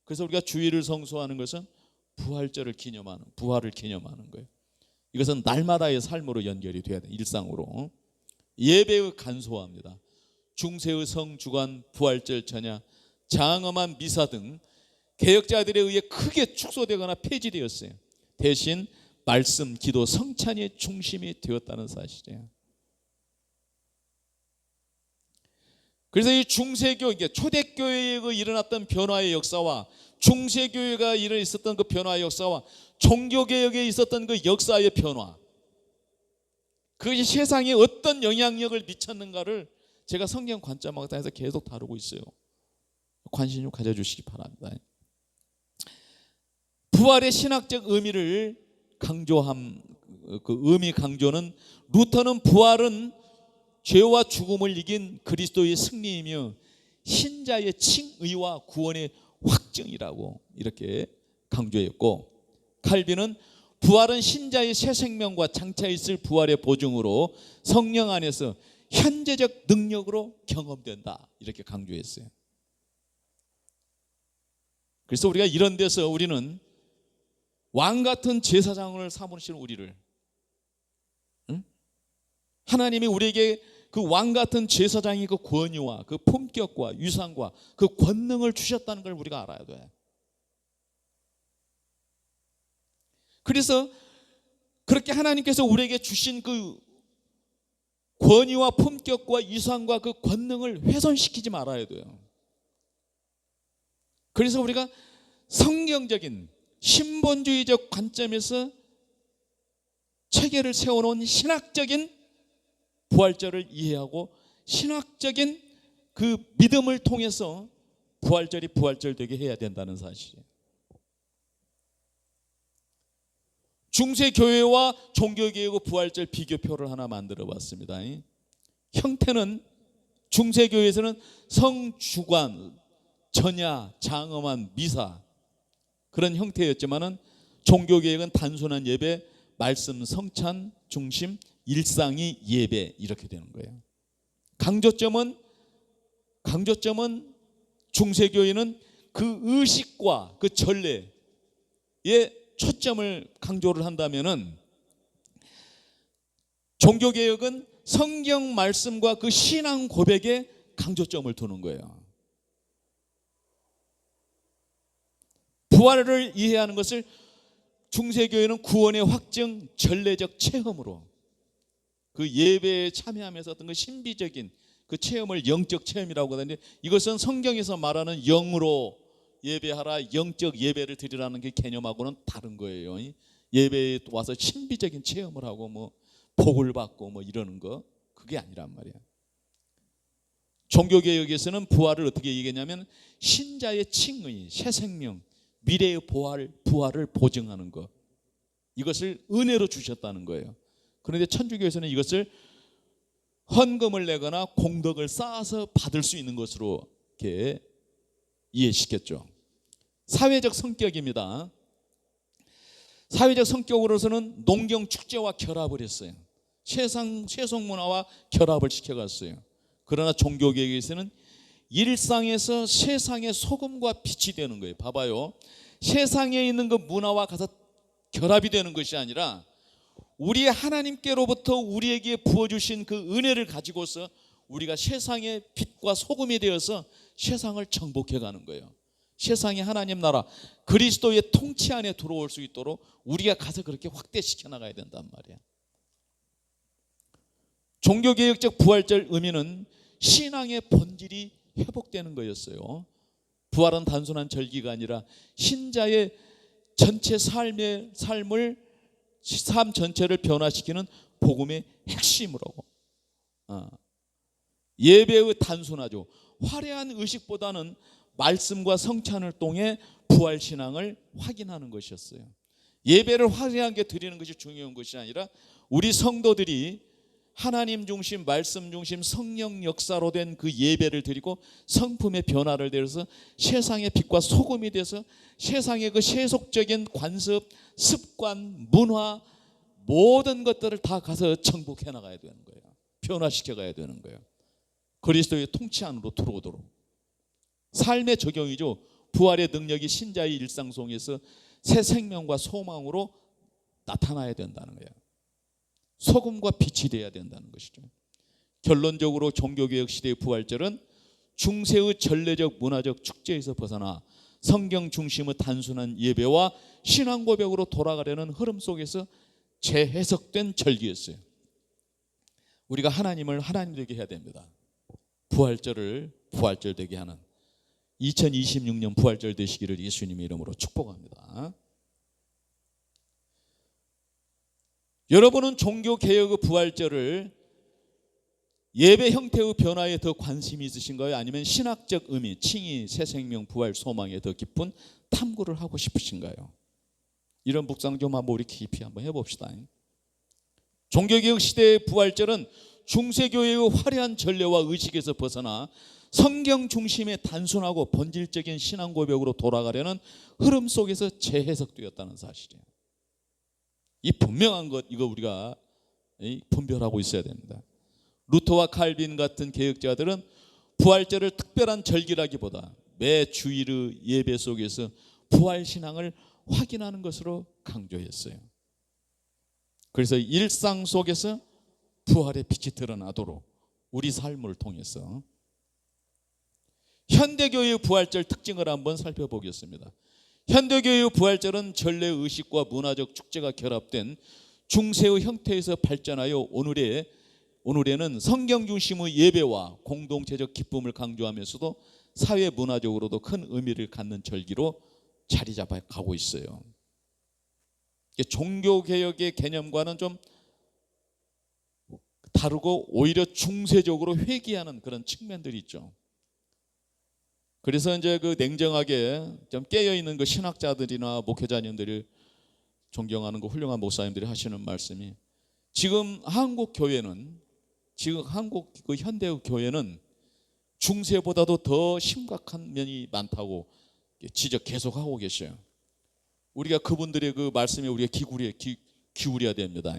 그래서 우리가 주일을 성수하는 것은 부활절을 기념하는, 부활을 기념하는 거예요. 이것은 날마다의 삶으로 연결이 돼야 돼요. 일상으로. 예배의 간소화입니다. 중세의 성주간, 부활절 전야, 장엄한 미사 등 개혁자들에 의해 크게 축소되거나 폐지되었어요. 대신 말씀, 기도, 성찬이 중심이 되었다는 사실이에요. 그래서 이 중세교, 초대교회에 일어났던 변화의 역사와 중세교회가 있었던 그 변화의 역사와 종교개혁에 있었던 그 역사의 변화, 그것이 세상에 어떤 영향력을 미쳤는가를 제가 성경 관점학당에서 계속 다루고 있어요. 관심 좀 가져주시기 바랍니다. 부활의 신학적 의미를 강조한 그 의미 강조는, 루터는 부활은 죄와 죽음을 이긴 그리스도의 승리이며 신자의 칭의와 구원의 확증이라고 이렇게 강조했고, 칼빈은 부활은 신자의 새 생명과 장차 있을 부활의 보증으로 성령 안에서 현재적 능력으로 경험된다 이렇게 강조했어요. 그래서 우리가 이런 데서 우리는 왕 같은 제사장을 삼으시는 우리를, 하나님이 우리에게 그 왕 같은 제사장이 그 권위와 그 품격과 위상과 그 권능을 주셨다는 걸 우리가 알아야 돼. 그래서 그렇게 하나님께서 우리에게 주신 그 권위와 품격과 위상과 그 권능을 훼손시키지 말아야 돼요. 그래서 우리가 성경적인 신본주의적 관점에서 체계를 세워놓은 신학적인 부활절을 이해하고 신학적인 그 믿음을 통해서 부활절이 부활절 되게 해야 된다는 사실이에요. 중세교회와 종교개혁의 부활절 비교표를 하나 만들어 봤습니다. 형태는 중세교회에서는 성주관, 전야, 장엄한 미사 그런 형태였지만은 종교개혁은 단순한 예배, 말씀, 성찬 중심, 일상이 예배 이렇게 되는 거예요. 강조점은 중세교회는 그 의식과 그 전례에 초점을 강조를 한다면은 종교개혁은 성경 말씀과 그 신앙 고백에 강조점을 두는 거예요. 부활을 이해하는 것을 중세교회는 구원의 확증, 전례적 체험으로 그 예배에 참여하면서 어떤 그 신비적인 그 체험을 영적 체험이라고 하는데, 이것은 성경에서 말하는 영으로 예배하라, 영적 예배를 드리라는 그 개념하고는 다른 거예요. 예배에 와서 신비적인 체험을 하고 뭐 복을 받고 뭐 이러는 거, 그게 아니란 말이야. 종교개혁에서는 부활을 어떻게 얘기했냐면 신자의 칭의, 새 생명, 미래의 부활을 보증하는 것, 이것을 은혜로 주셨다는 거예요. 그런데 천주교에서는 이것을 헌금을 내거나 공덕을 쌓아서 받을 수 있는 것으로 이렇게 이해시켰죠. 사회적 성격입니다. 사회적 성격으로서는 농경 축제와 결합을 했어요. 세속 문화와 결합을 시켜갔어요. 그러나 종교개혁에서는 일상에서 세상의 소금과 빛이 되는 거예요. 봐봐요. 세상에 있는 그 문화와 가서 결합이 되는 것이 아니라 우리 하나님께로부터 우리에게 부어주신 그 은혜를 가지고서 우리가 세상의 빛과 소금이 되어서 세상을 정복해가는 거예요. 세상의 하나님 나라 그리스도의 통치 안에 들어올 수 있도록 우리가 가서 그렇게 확대시켜 나가야 된단 말이야. 종교개혁적 부활절 의미는 신앙의 본질이 회복되는 거였어요. 부활은 단순한 절기가 아니라 신자의 전체 삶 전체를 변화시키는 복음의 핵심으로. 예배의 단순하죠. 화려한 의식보다는 말씀과 성찬을 통해 부활신앙을 확인하는 것이었어요. 예배를 화려하게 드리는 것이 중요한 것이 아니라 우리 성도들이 하나님 중심, 말씀 중심, 성령 역사로 된 그 예배를 드리고 성품의 변화를 내려서 세상의 빛과 소금이 돼서 세상의 그 세속적인 관습, 습관, 문화 모든 것들을 다 가서 정복해 나가야 되는 거예요. 변화시켜 가야 되는 거예요. 그리스도의 통치 안으로 들어오도록. 삶의 적용이죠. 부활의 능력이 신자의 일상 속에서 새 생명과 소망으로 나타나야 된다는 거예요. 소금과 빛이 되어야 된다는 것이죠. 결론적으로 종교개혁 시대의 부활절은 중세의 전례적 문화적 축제에서 벗어나 성경 중심의 단순한 예배와 신앙 고백으로 돌아가려는 흐름 속에서 재해석된 절기였어요. 우리가 하나님을 하나님 되게 해야 됩니다. 부활절을 부활절 되게 하는 2026년 부활절 되시기를 예수님의 이름으로 축복합니다. 여러분은 종교개혁의 부활절을 예배 형태의 변화에 더 관심이 있으신가요? 아니면 신학적 의미, 칭의, 새 생명, 부활, 소망에 더 깊은 탐구를 하고 싶으신가요? 이런 묵상 좀 한번 우리 깊이 한번 해봅시다. 종교개혁 시대의 부활절은 중세교회의 화려한 전례와 의식에서 벗어나 성경 중심의 단순하고 본질적인 신앙 고백으로 돌아가려는 흐름 속에서 재해석되었다는 사실이에요. 이 분명한 것, 이거 우리가 분별하고 있어야 됩니다. 루터와 칼빈 같은 개혁자들은 부활절을 특별한 절기라기보다 매 주일의 예배 속에서 부활신앙을 확인하는 것으로 강조했어요. 그래서 일상 속에서 부활의 빛이 드러나도록 우리 삶을 통해서 현대교회의 부활절 특징을 한번 살펴보겠습니다. 현대교회의 부활절은 전례 의식과 문화적 축제가 결합된 중세의 형태에서 발전하여 오늘에는 성경 중심의 예배와 공동체적 기쁨을 강조하면서도 사회 문화적으로도 큰 의미를 갖는 절기로 자리 잡아가고 있어요. 종교개혁의 개념과는 좀 다르고 오히려 중세적으로 회귀하는 그런 측면들이 있죠. 그래서 이제 그 냉정하게 좀 깨어 있는 그 신학자들이나 목회자님들이 존경하는 그 훌륭한 목사님들이 하시는 말씀이, 지금 한국 그 현대 교회는 중세보다도 더 심각한 면이 많다고 지적 계속하고 계셔요. 우리가 그분들의 그 말씀에 우리가 기울여야 됩니다.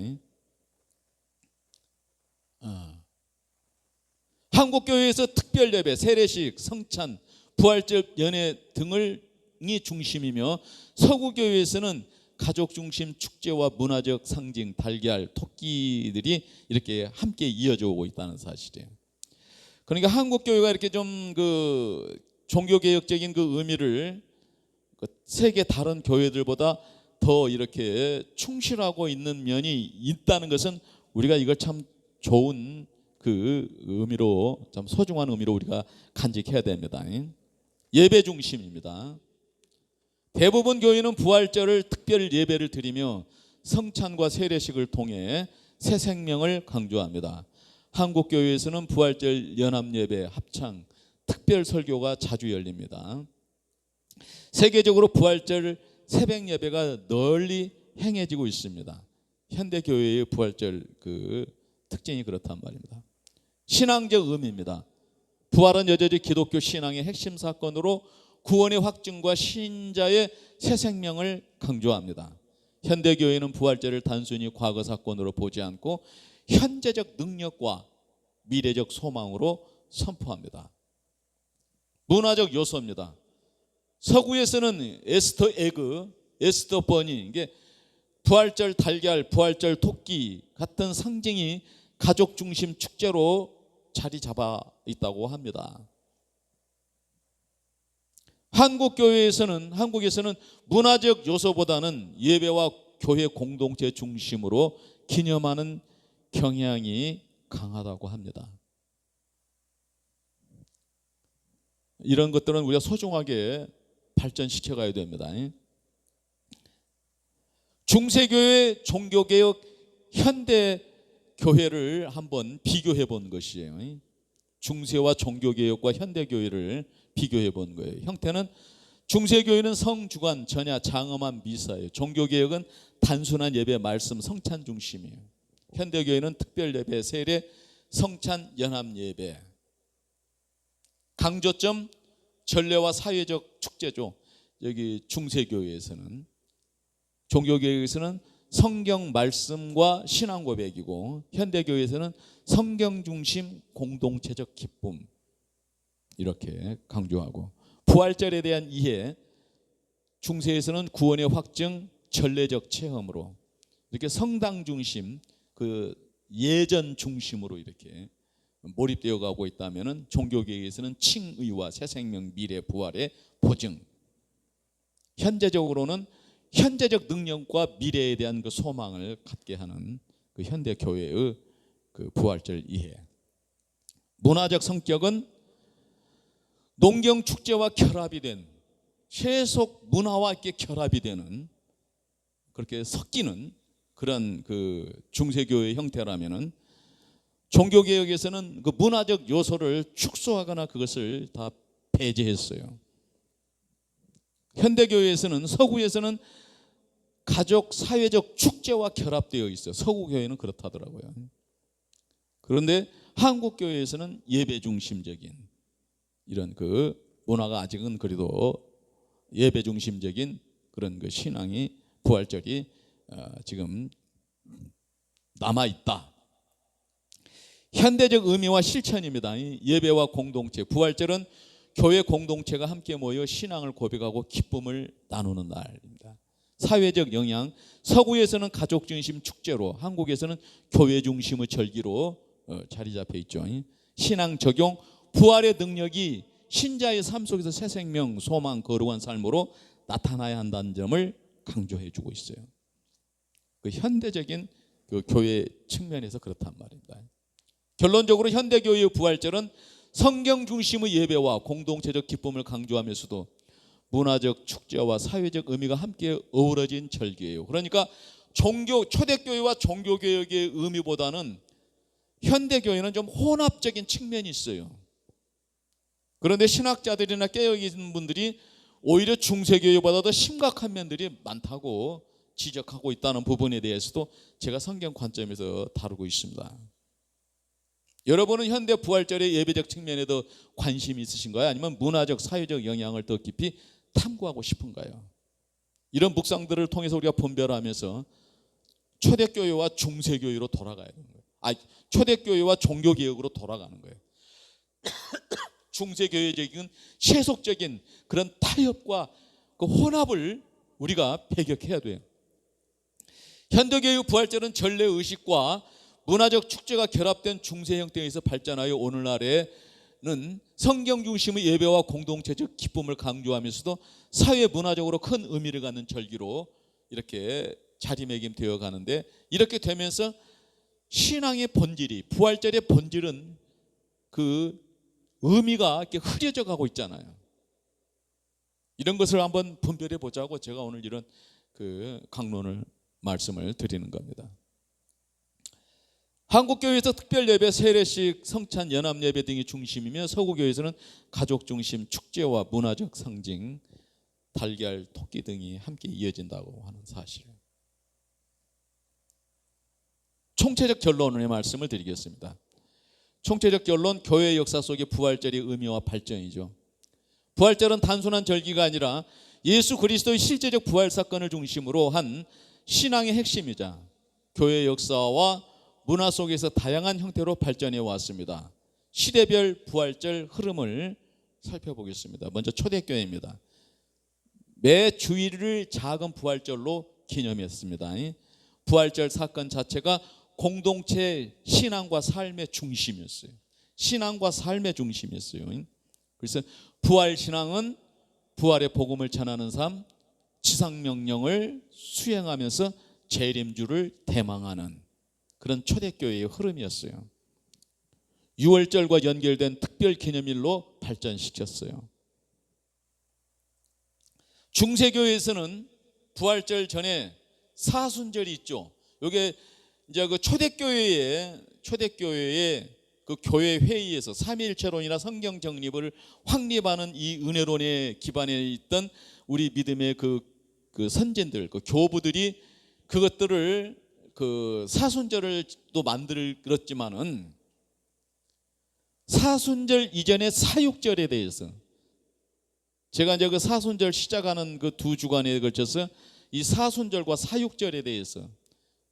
한국 교회에서 특별 예배, 세례식, 성찬, 부활절 연회 등이 중심이며 서구 교회에서는 가족 중심 축제와 문화적 상징, 달걀, 토끼들이 이렇게 함께 이어져 오고 있다는 사실이에요. 그러니까 한국 교회가 이렇게 좀 그 종교 개혁적인 그 의미를 세계 다른 교회들보다 더 이렇게 충실하고 있는 면이 있다는 것은 우리가 이걸 참 좋은 그 의미로, 참 소중한 의미로 우리가 간직해야 됩니다. 예배 중심입니다. 대부분 교회는 부활절을 특별 예배를 드리며 성찬과 세례식을 통해 새 생명을 강조합니다. 한국 교회에서는 부활절 연합예배, 합창, 특별 설교가 자주 열립니다. 세계적으로 부활절 새벽 예배가 널리 행해지고 있습니다. 현대 교회의 부활절 그 특징이 그렇단 말입니다. 신앙적 의미입니다. 부활은 여전히 기독교 신앙의 핵심 사건으로 구원의 확증과 신자의 새 생명을 강조합니다. 현대 교회는 부활절을 단순히 과거 사건으로 보지 않고 현재적 능력과 미래적 소망으로 선포합니다. 문화적 요소입니다. 서구에서는 에스터 에그, 에스터 버니, 이게 부활절 달걀, 부활절 토끼 같은 상징이 가족 중심 축제로 자리 잡아 있다고 합니다. 한국에서는 문화적 요소보다는 예배와 교회 공동체 중심으로 기념하는 경향이 강하다고 합니다. 이런 것들은 우리가 소중하게 발전시켜 가야 됩니다. 중세교회 종교개혁 현대교회를 한번 비교해 본 것이에요. 중세와 종교개혁과 현대교회를 비교해 본 거예요. 형태는 중세교회는 성주간, 전야, 장엄한 미사예요. 종교개혁은 단순한 예배, 말씀, 성찬 중심이에요. 현대교회는 특별예배, 세례, 성찬, 연합예배. 강조점 전례와 사회적 축제죠. 여기 중세교회에서는. 종교개혁에서는 성경 말씀과 신앙 고백이고, 현대교회에서는 성경 중심 공동체적 기쁨, 이렇게 강조하고, 부활절에 대한 이해, 중세에서는 구원의 확증, 전례적 체험으로, 이렇게 성당 중심, 그 예전 중심으로 이렇게 몰입되어 가고 있다면은, 종교개혁에서는 칭의와 새생명, 미래, 부활의 보증, 현재적으로는 현재적 능력과 미래에 대한 그 소망을 갖게 하는 그 현대 교회의 그 부활절 이해. 문화적 성격은 농경 축제와 결합이 된, 세속 문화와 이렇게 결합이 되는, 그렇게 섞이는 그런 그 중세교회 형태라면은, 종교개혁에서는 그 문화적 요소를 축소하거나 그것을 다 배제했어요. 현대교회에서는, 서구에서는 가족 사회적 축제와 결합되어 있어요. 서구교회는 그렇다더라고요. 그런데 한국교회에서는 예배 중심적인 이런 그 문화가 아직은 그래도 예배 중심적인 그런 그 신앙이, 부활절이 지금 남아있다. 현대적 의미와 실천입니다. 예배와 공동체, 부활절은 교회 공동체가 함께 모여 신앙을 고백하고 기쁨을 나누는 날입니다. 사회적 영향, 서구에서는 가족 중심 축제로, 한국에서는 교회 중심의 절기로 자리 잡혀 있죠. 신앙 적용, 부활의 능력이 신자의 삶 속에서 새 생명, 소망, 거룩한 삶으로 나타나야 한다는 점을 강조해 주고 있어요. 그 현대적인 그 교회 측면에서 그렇단 말입니다. 결론적으로 현대교회의 부활절은 성경 중심의 예배와 공동체적 기쁨을 강조하면서도 문화적 축제와 사회적 의미가 함께 어우러진 절기예요. 그러니까 초대교회와 종교개혁의 의미보다는 현대교회는 좀 혼합적인 측면이 있어요. 그런데 신학자들이나 깨어있는 분들이 오히려 중세교회보다 더 심각한 면들이 많다고 지적하고 있다는 부분에 대해서도 제가 성경 관점에서 다루고 있습니다. 여러분은 현대 부활절의 예배적 측면에 더 관심이 있으신가요? 아니면 문화적, 사회적 영향을 더 깊이 탐구하고 싶은가요? 이런 묵상들을 통해서 우리가 분별하면서 초대교회와 중세교회로 돌아가야 되는 거예요. 초대교회와 종교개혁으로 돌아가는 거예요. 중세교회적인 세속적인 그런 타협과 그 혼합을 우리가 배격해야 돼요. 현대교회 부활절은 전례의식과 문화적 축제가 결합된 중세 형태에서 발전하여 오늘날에는 성경 중심의 예배와 공동체적 기쁨을 강조하면서도 사회 문화적으로 큰 의미를 갖는 절기로 이렇게 자리매김되어 가는데, 이렇게 되면서 신앙의 본질이, 부활절의 본질은 그 의미가 이렇게 흐려져 가고 있잖아요. 이런 것을 한번 분별해 보자고 제가 오늘 이런 그 강론을 말씀을 드리는 겁니다. 한국교회에서 특별예배, 세례식, 성찬, 연합예배 등이 중심이며, 서구교회에서는 가족 중심 축제와 문화적 상징, 달걀, 토끼 등이 함께 이어진다고 하는 사실. 총체적 결론의 말씀을 드리겠습니다. 총체적 결론, 교회 역사 속의 부활절의 의미와 발전이죠. 부활절은 단순한 절기가 아니라 예수 그리스도의 실제적 부활 사건을 중심으로 한 신앙의 핵심이자 교회 역사와 문화 속에서 다양한 형태로 발전해 왔습니다. 시대별 부활절 흐름을 살펴보겠습니다. 먼저 초대교회입니다. 매 주일을 작은 부활절로 기념했습니다. 부활절 사건 자체가 공동체 신앙과 삶의 중심이었어요. 신앙과 삶의 중심이었어요. 그래서 부활 신앙은 부활의 복음을 전하는 삶, 지상명령을 수행하면서 재림주를 대망하는 그런 초대교회의 흐름이었어요. 유월절과 연결된 특별 기념일로 발전시켰어요. 중세교회에서는 부활절 전에 사순절이 있죠. 이게 이제 그 초대교회의 그 교회 회의에서 삼위일체론이나 성경 정립을 확립하는 이 은혜론에 기반해 있던 우리 믿음의 그 선진들, 그 교부들이 그것들을 그 사순절을 또 만들었지만은, 사순절 이전에 사육절에 대해서 제가 이제 그 사순절 시작하는 그 두 주간에 걸쳐서 이 사순절과 사육절에 대해서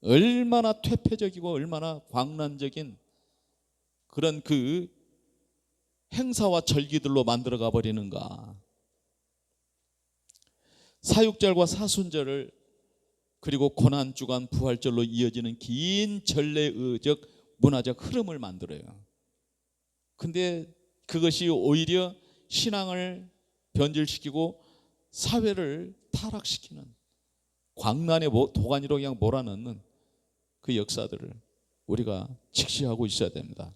얼마나 퇴폐적이고 얼마나 광란적인 그런 그 행사와 절기들로 만들어가 버리는가. 사육절과 사순절을 그리고 고난주간 부활절로 이어지는 긴 전례의적 문화적 흐름을 만들어요. 근데 그것이 오히려 신앙을 변질시키고 사회를 타락시키는, 광란의 도가니로 그냥 몰아넣는 그 역사들을 우리가 직시하고 있어야 됩니다.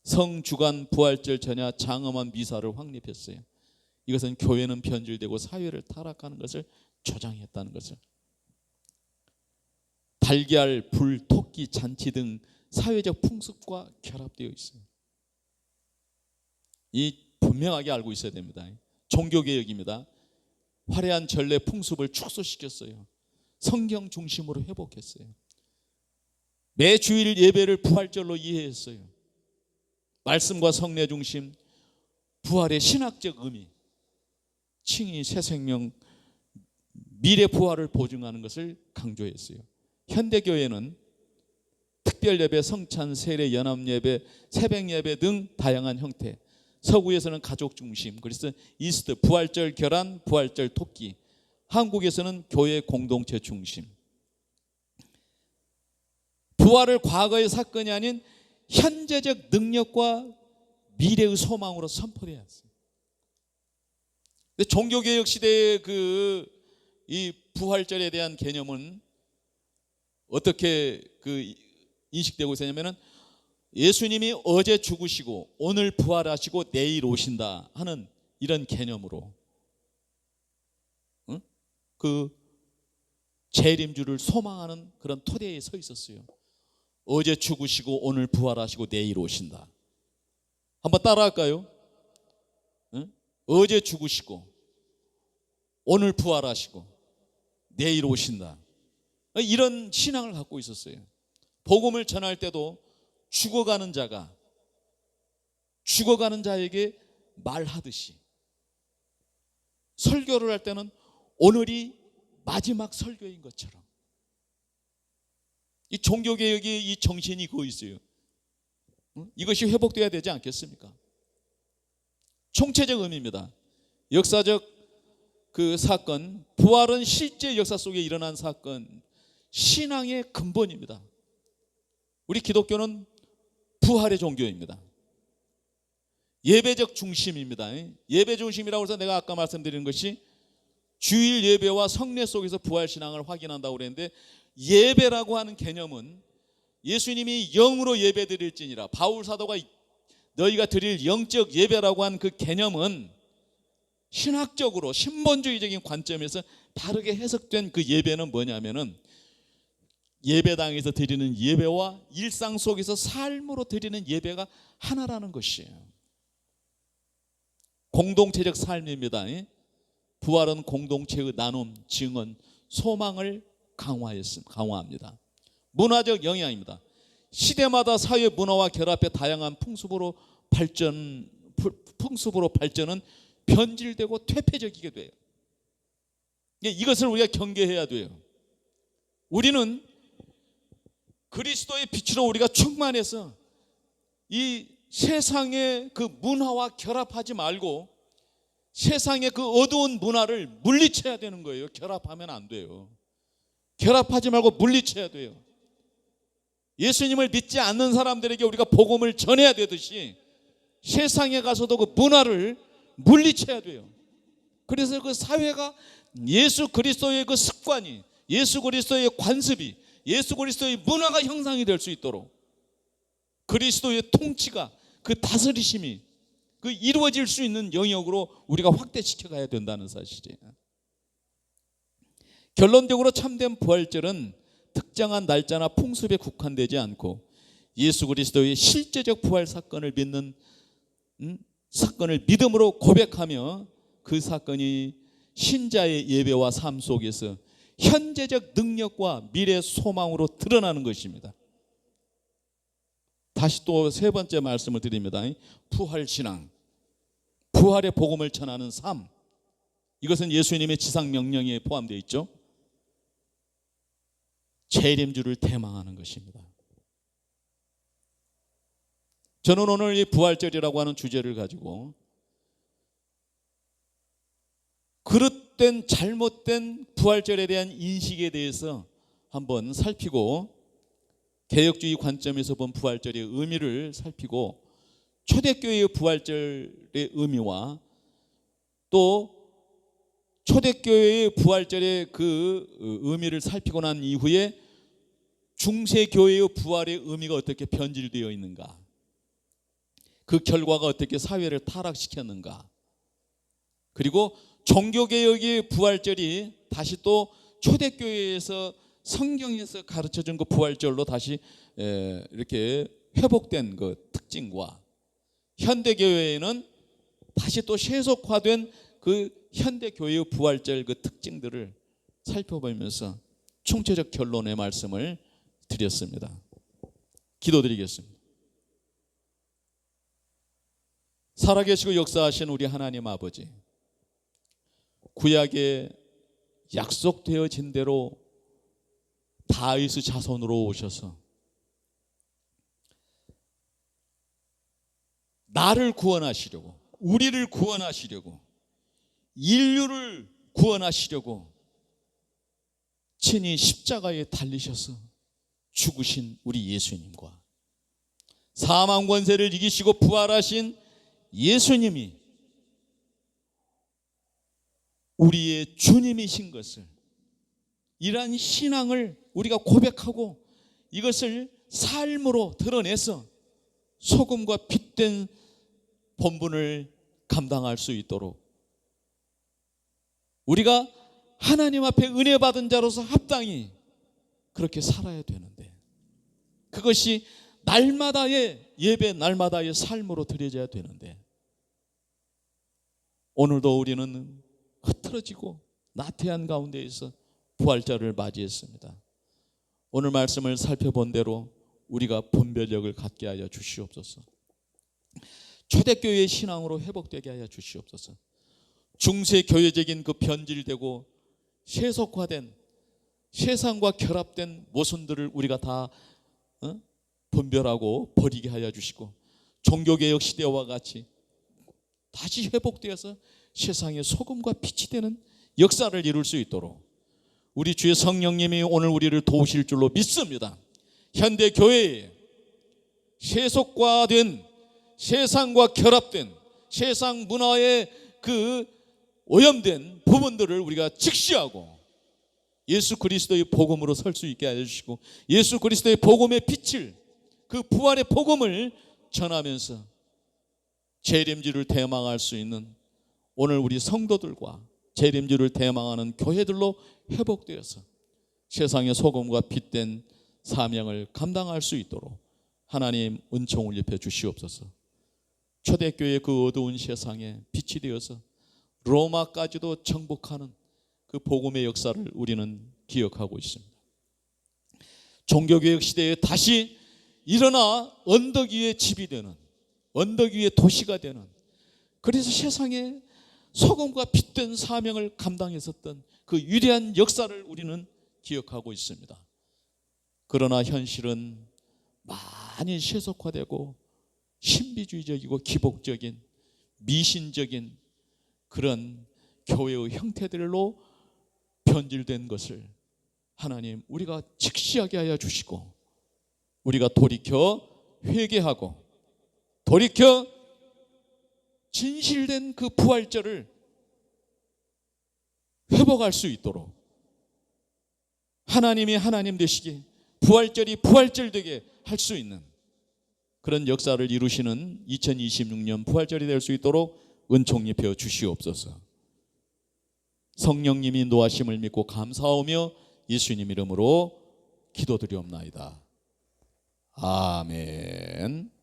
성주간 부활절 전야 장엄한 미사를 확립했어요. 이것은 교회는 변질되고 사회를 타락하는 것을 조장했다는 것을. 달걀, 불, 토끼, 잔치 등 사회적 풍습과 결합되어 있어요. 이 분명하게 알고 있어야 됩니다. 종교개혁입니다. 화려한 전례 풍습을 축소시켰어요. 성경 중심으로 회복했어요. 매 주일 예배를 부활절로 이해했어요. 말씀과 성례 중심, 부활의 신학적 의미, 칭의, 새 생명, 미래 부활을 보증하는 것을 강조했어요. 현대교회는 특별예배, 성찬, 세례, 연합예배, 새벽예배 등 다양한 형태, 서구에서는 가족 중심, 그래서 이스트, 부활절 결혼, 부활절 토끼, 한국에서는 교회 공동체 중심. 부활을 과거의 사건이 아닌 현재적 능력과 미래의 소망으로 선포되어야 했어요. 근데 종교개혁 시대의 이 부활절에 대한 개념은 어떻게 인식되고 있었냐면은, 예수님이 어제 죽으시고 오늘 부활하시고 내일 오신다 하는 이런 개념으로 그 재림주를 소망하는 그런 토대에 서 있었어요. 어제 죽으시고 오늘 부활하시고 내일 오신다. 한번 따라할까요? 어제 죽으시고 오늘 부활하시고 내일 오신다. 이런 신앙을 갖고 있었어요. 복음을 전할 때도 죽어가는 자에게 말하듯이, 설교를 할 때는 오늘이 마지막 설교인 것처럼, 이 종교개혁의 이 정신이 그거 있어요. 이것이 회복돼야 되지 않겠습니까? 총체적 의미입니다. 역사적 그 사건, 부활은 실제 역사 속에 일어난 사건, 신앙의 근본입니다. 우리 기독교는 부활의 종교입니다. 예배적 중심입니다. 예배 중심이라고 해서 내가 아까 말씀드린 것이 주일 예배와 성례 속에서 부활신앙을 확인한다고 그랬는데, 예배라고 하는 개념은 예수님이 영으로 예배 드릴지니라, 바울 사도가 너희가 드릴 영적 예배라고 하는 그 개념은 신학적으로 신본주의적인 관점에서 다르게 해석된 그 예배는 뭐냐면은, 예배당에서 드리는 예배와 일상 속에서 삶으로 드리는 예배가 하나라는 것이에요. 공동체적 삶입니다. 부활은 공동체의 나눔, 증언, 소망을 강화합니다. 문화적 영향입니다. 시대마다 사회 문화와 결합해 다양한 풍습으로 발전은 변질되고 퇴폐적이게 돼요. 이것을 우리가 경계해야 돼요. 우리는 그리스도의 빛으로 우리가 충만해서 이 세상의 그 문화와 결합하지 말고 세상의 그 어두운 문화를 물리쳐야 되는 거예요. 결합하면 안 돼요. 결합하지 말고 물리쳐야 돼요. 예수님을 믿지 않는 사람들에게 우리가 복음을 전해야 되듯이 세상에 가서도 그 문화를 물리쳐야 돼요. 그래서 그 사회가 예수 그리스도의 그 습관이, 예수 그리스도의 관습이, 예수 그리스도의 문화가 형성이 될 수 있도록 그리스도의 통치가, 그 다스리심이 그 이루어질 수 있는 영역으로 우리가 확대시켜 가야 된다는 사실이에요. 결론적으로 참된 부활절은 특정한 날짜나 풍습에 국한되지 않고 예수 그리스도의 실제적 부활 사건을 믿는 사건을 믿음으로 고백하며 그 사건이 신자의 예배와 삶 속에서 현재적 능력과 미래 소망으로 드러나는 것입니다. 다시 또 세 번째 말씀을 드립니다. 부활신앙, 부활의 복음을 전하는 삶, 이것은 예수님의 지상 명령에 포함되어 있죠. 재림주를 대망하는 것입니다. 저는 오늘 이 부활절이라고 하는 주제를 가지고 그릇된 잘못된 부활절에 대한 인식에 대해서 한번 살피고, 개혁주의 관점에서 본 부활절의 의미를 살피고, 초대교회의 부활절의 의미와 또 초대교회의 부활절의 그 의미를 살피고 난 이후에 중세교회의 부활의 의미가 어떻게 변질되어 있는가, 그 결과가 어떻게 사회를 타락시켰는가, 그리고 종교개혁의 부활절이 다시 또 초대교회에서 성경에서 가르쳐준 그 부활절로 다시 이렇게 회복된 그 특징과 현대교회에는 다시 또 세속화된 그 현대교회의 부활절 그 특징들을 살펴보면서 총체적 결론의 말씀을 드렸습니다. 기도드리겠습니다. 살아계시고 역사하신 우리 하나님 아버지, 구약에 약속되어진 대로 다윗의 자손으로 오셔서 나를 구원하시려고, 우리를 구원하시려고, 인류를 구원하시려고 친히 십자가에 달리셔서 죽으신 우리 예수님과 사망 권세를 이기시고 부활하신 예수님이 우리의 주님이신 것을, 이러한 신앙을 우리가 고백하고 이것을 삶으로 드러내서 소금과 빛된 본분을 감당할 수 있도록 우리가 하나님 앞에 은혜 받은 자로서 합당히 그렇게 살아야 되는데, 그것이 날마다의 예배, 날마다의 삶으로 드려져야 되는데, 오늘도 우리는 흐트러지고 나태한 가운데에서 부활절을 맞이했습니다. 오늘 말씀을 살펴본 대로 우리가 분별력을 갖게 하여 주시옵소서. 초대교회의 신앙으로 회복되게 하여 주시옵소서. 중세교회적인 그 변질되고 세속화된 세상과 결합된 모순들을 우리가 다 분별하고 버리게 하여 주시고, 종교개혁 시대와 같이 다시 회복되어서 세상의 소금과 빛이 되는 역사를 이룰 수 있도록 우리 주의 성령님이 오늘 우리를 도우실 줄로 믿습니다. 현대교회에 세속화된, 세상과 결합된 세상 문화의 그 오염된 부분들을 우리가 직시하고 예수 그리스도의 복음으로 설 수 있게 해주시고, 예수 그리스도의 복음의 빛을, 그 부활의 복음을 전하면서 재림주를 대망할 수 있는 오늘 우리 성도들과 재림주를 대망하는 교회들로 회복되어서 세상의 소금과 빛된 사명을 감당할 수 있도록 하나님 은총을 입혀 주시옵소서. 초대교회의 그 어두운 세상에 빛이 되어서 로마까지도 정복하는 그 복음의 역사를 우리는 기억하고 있습니다. 종교개혁 시대에 다시 일어나 언덕 위에 집이 되는, 언덕 위에 도시가 되는, 그래서 세상에 소금과 빛된 사명을 감당했었던 그 위대한 역사를 우리는 기억하고 있습니다. 그러나 현실은 많이 세속화되고 신비주의적이고 기복적인 미신적인 그런 교회의 형태들로 변질된 것을 하나님 우리가 직시하게 하여 주시고, 우리가 돌이켜 회개하고 돌이켜 진실된 그 부활절을 회복할 수 있도록 하나님이 하나님 되시기, 부활절이 부활절 되게 할 수 있는 그런 역사를 이루시는 2026년 부활절이 될 수 있도록 은총 입혀 주시옵소서. 성령님이 인도하심을 믿고 감사하며 예수님 이름으로 기도드리옵나이다. 아멘.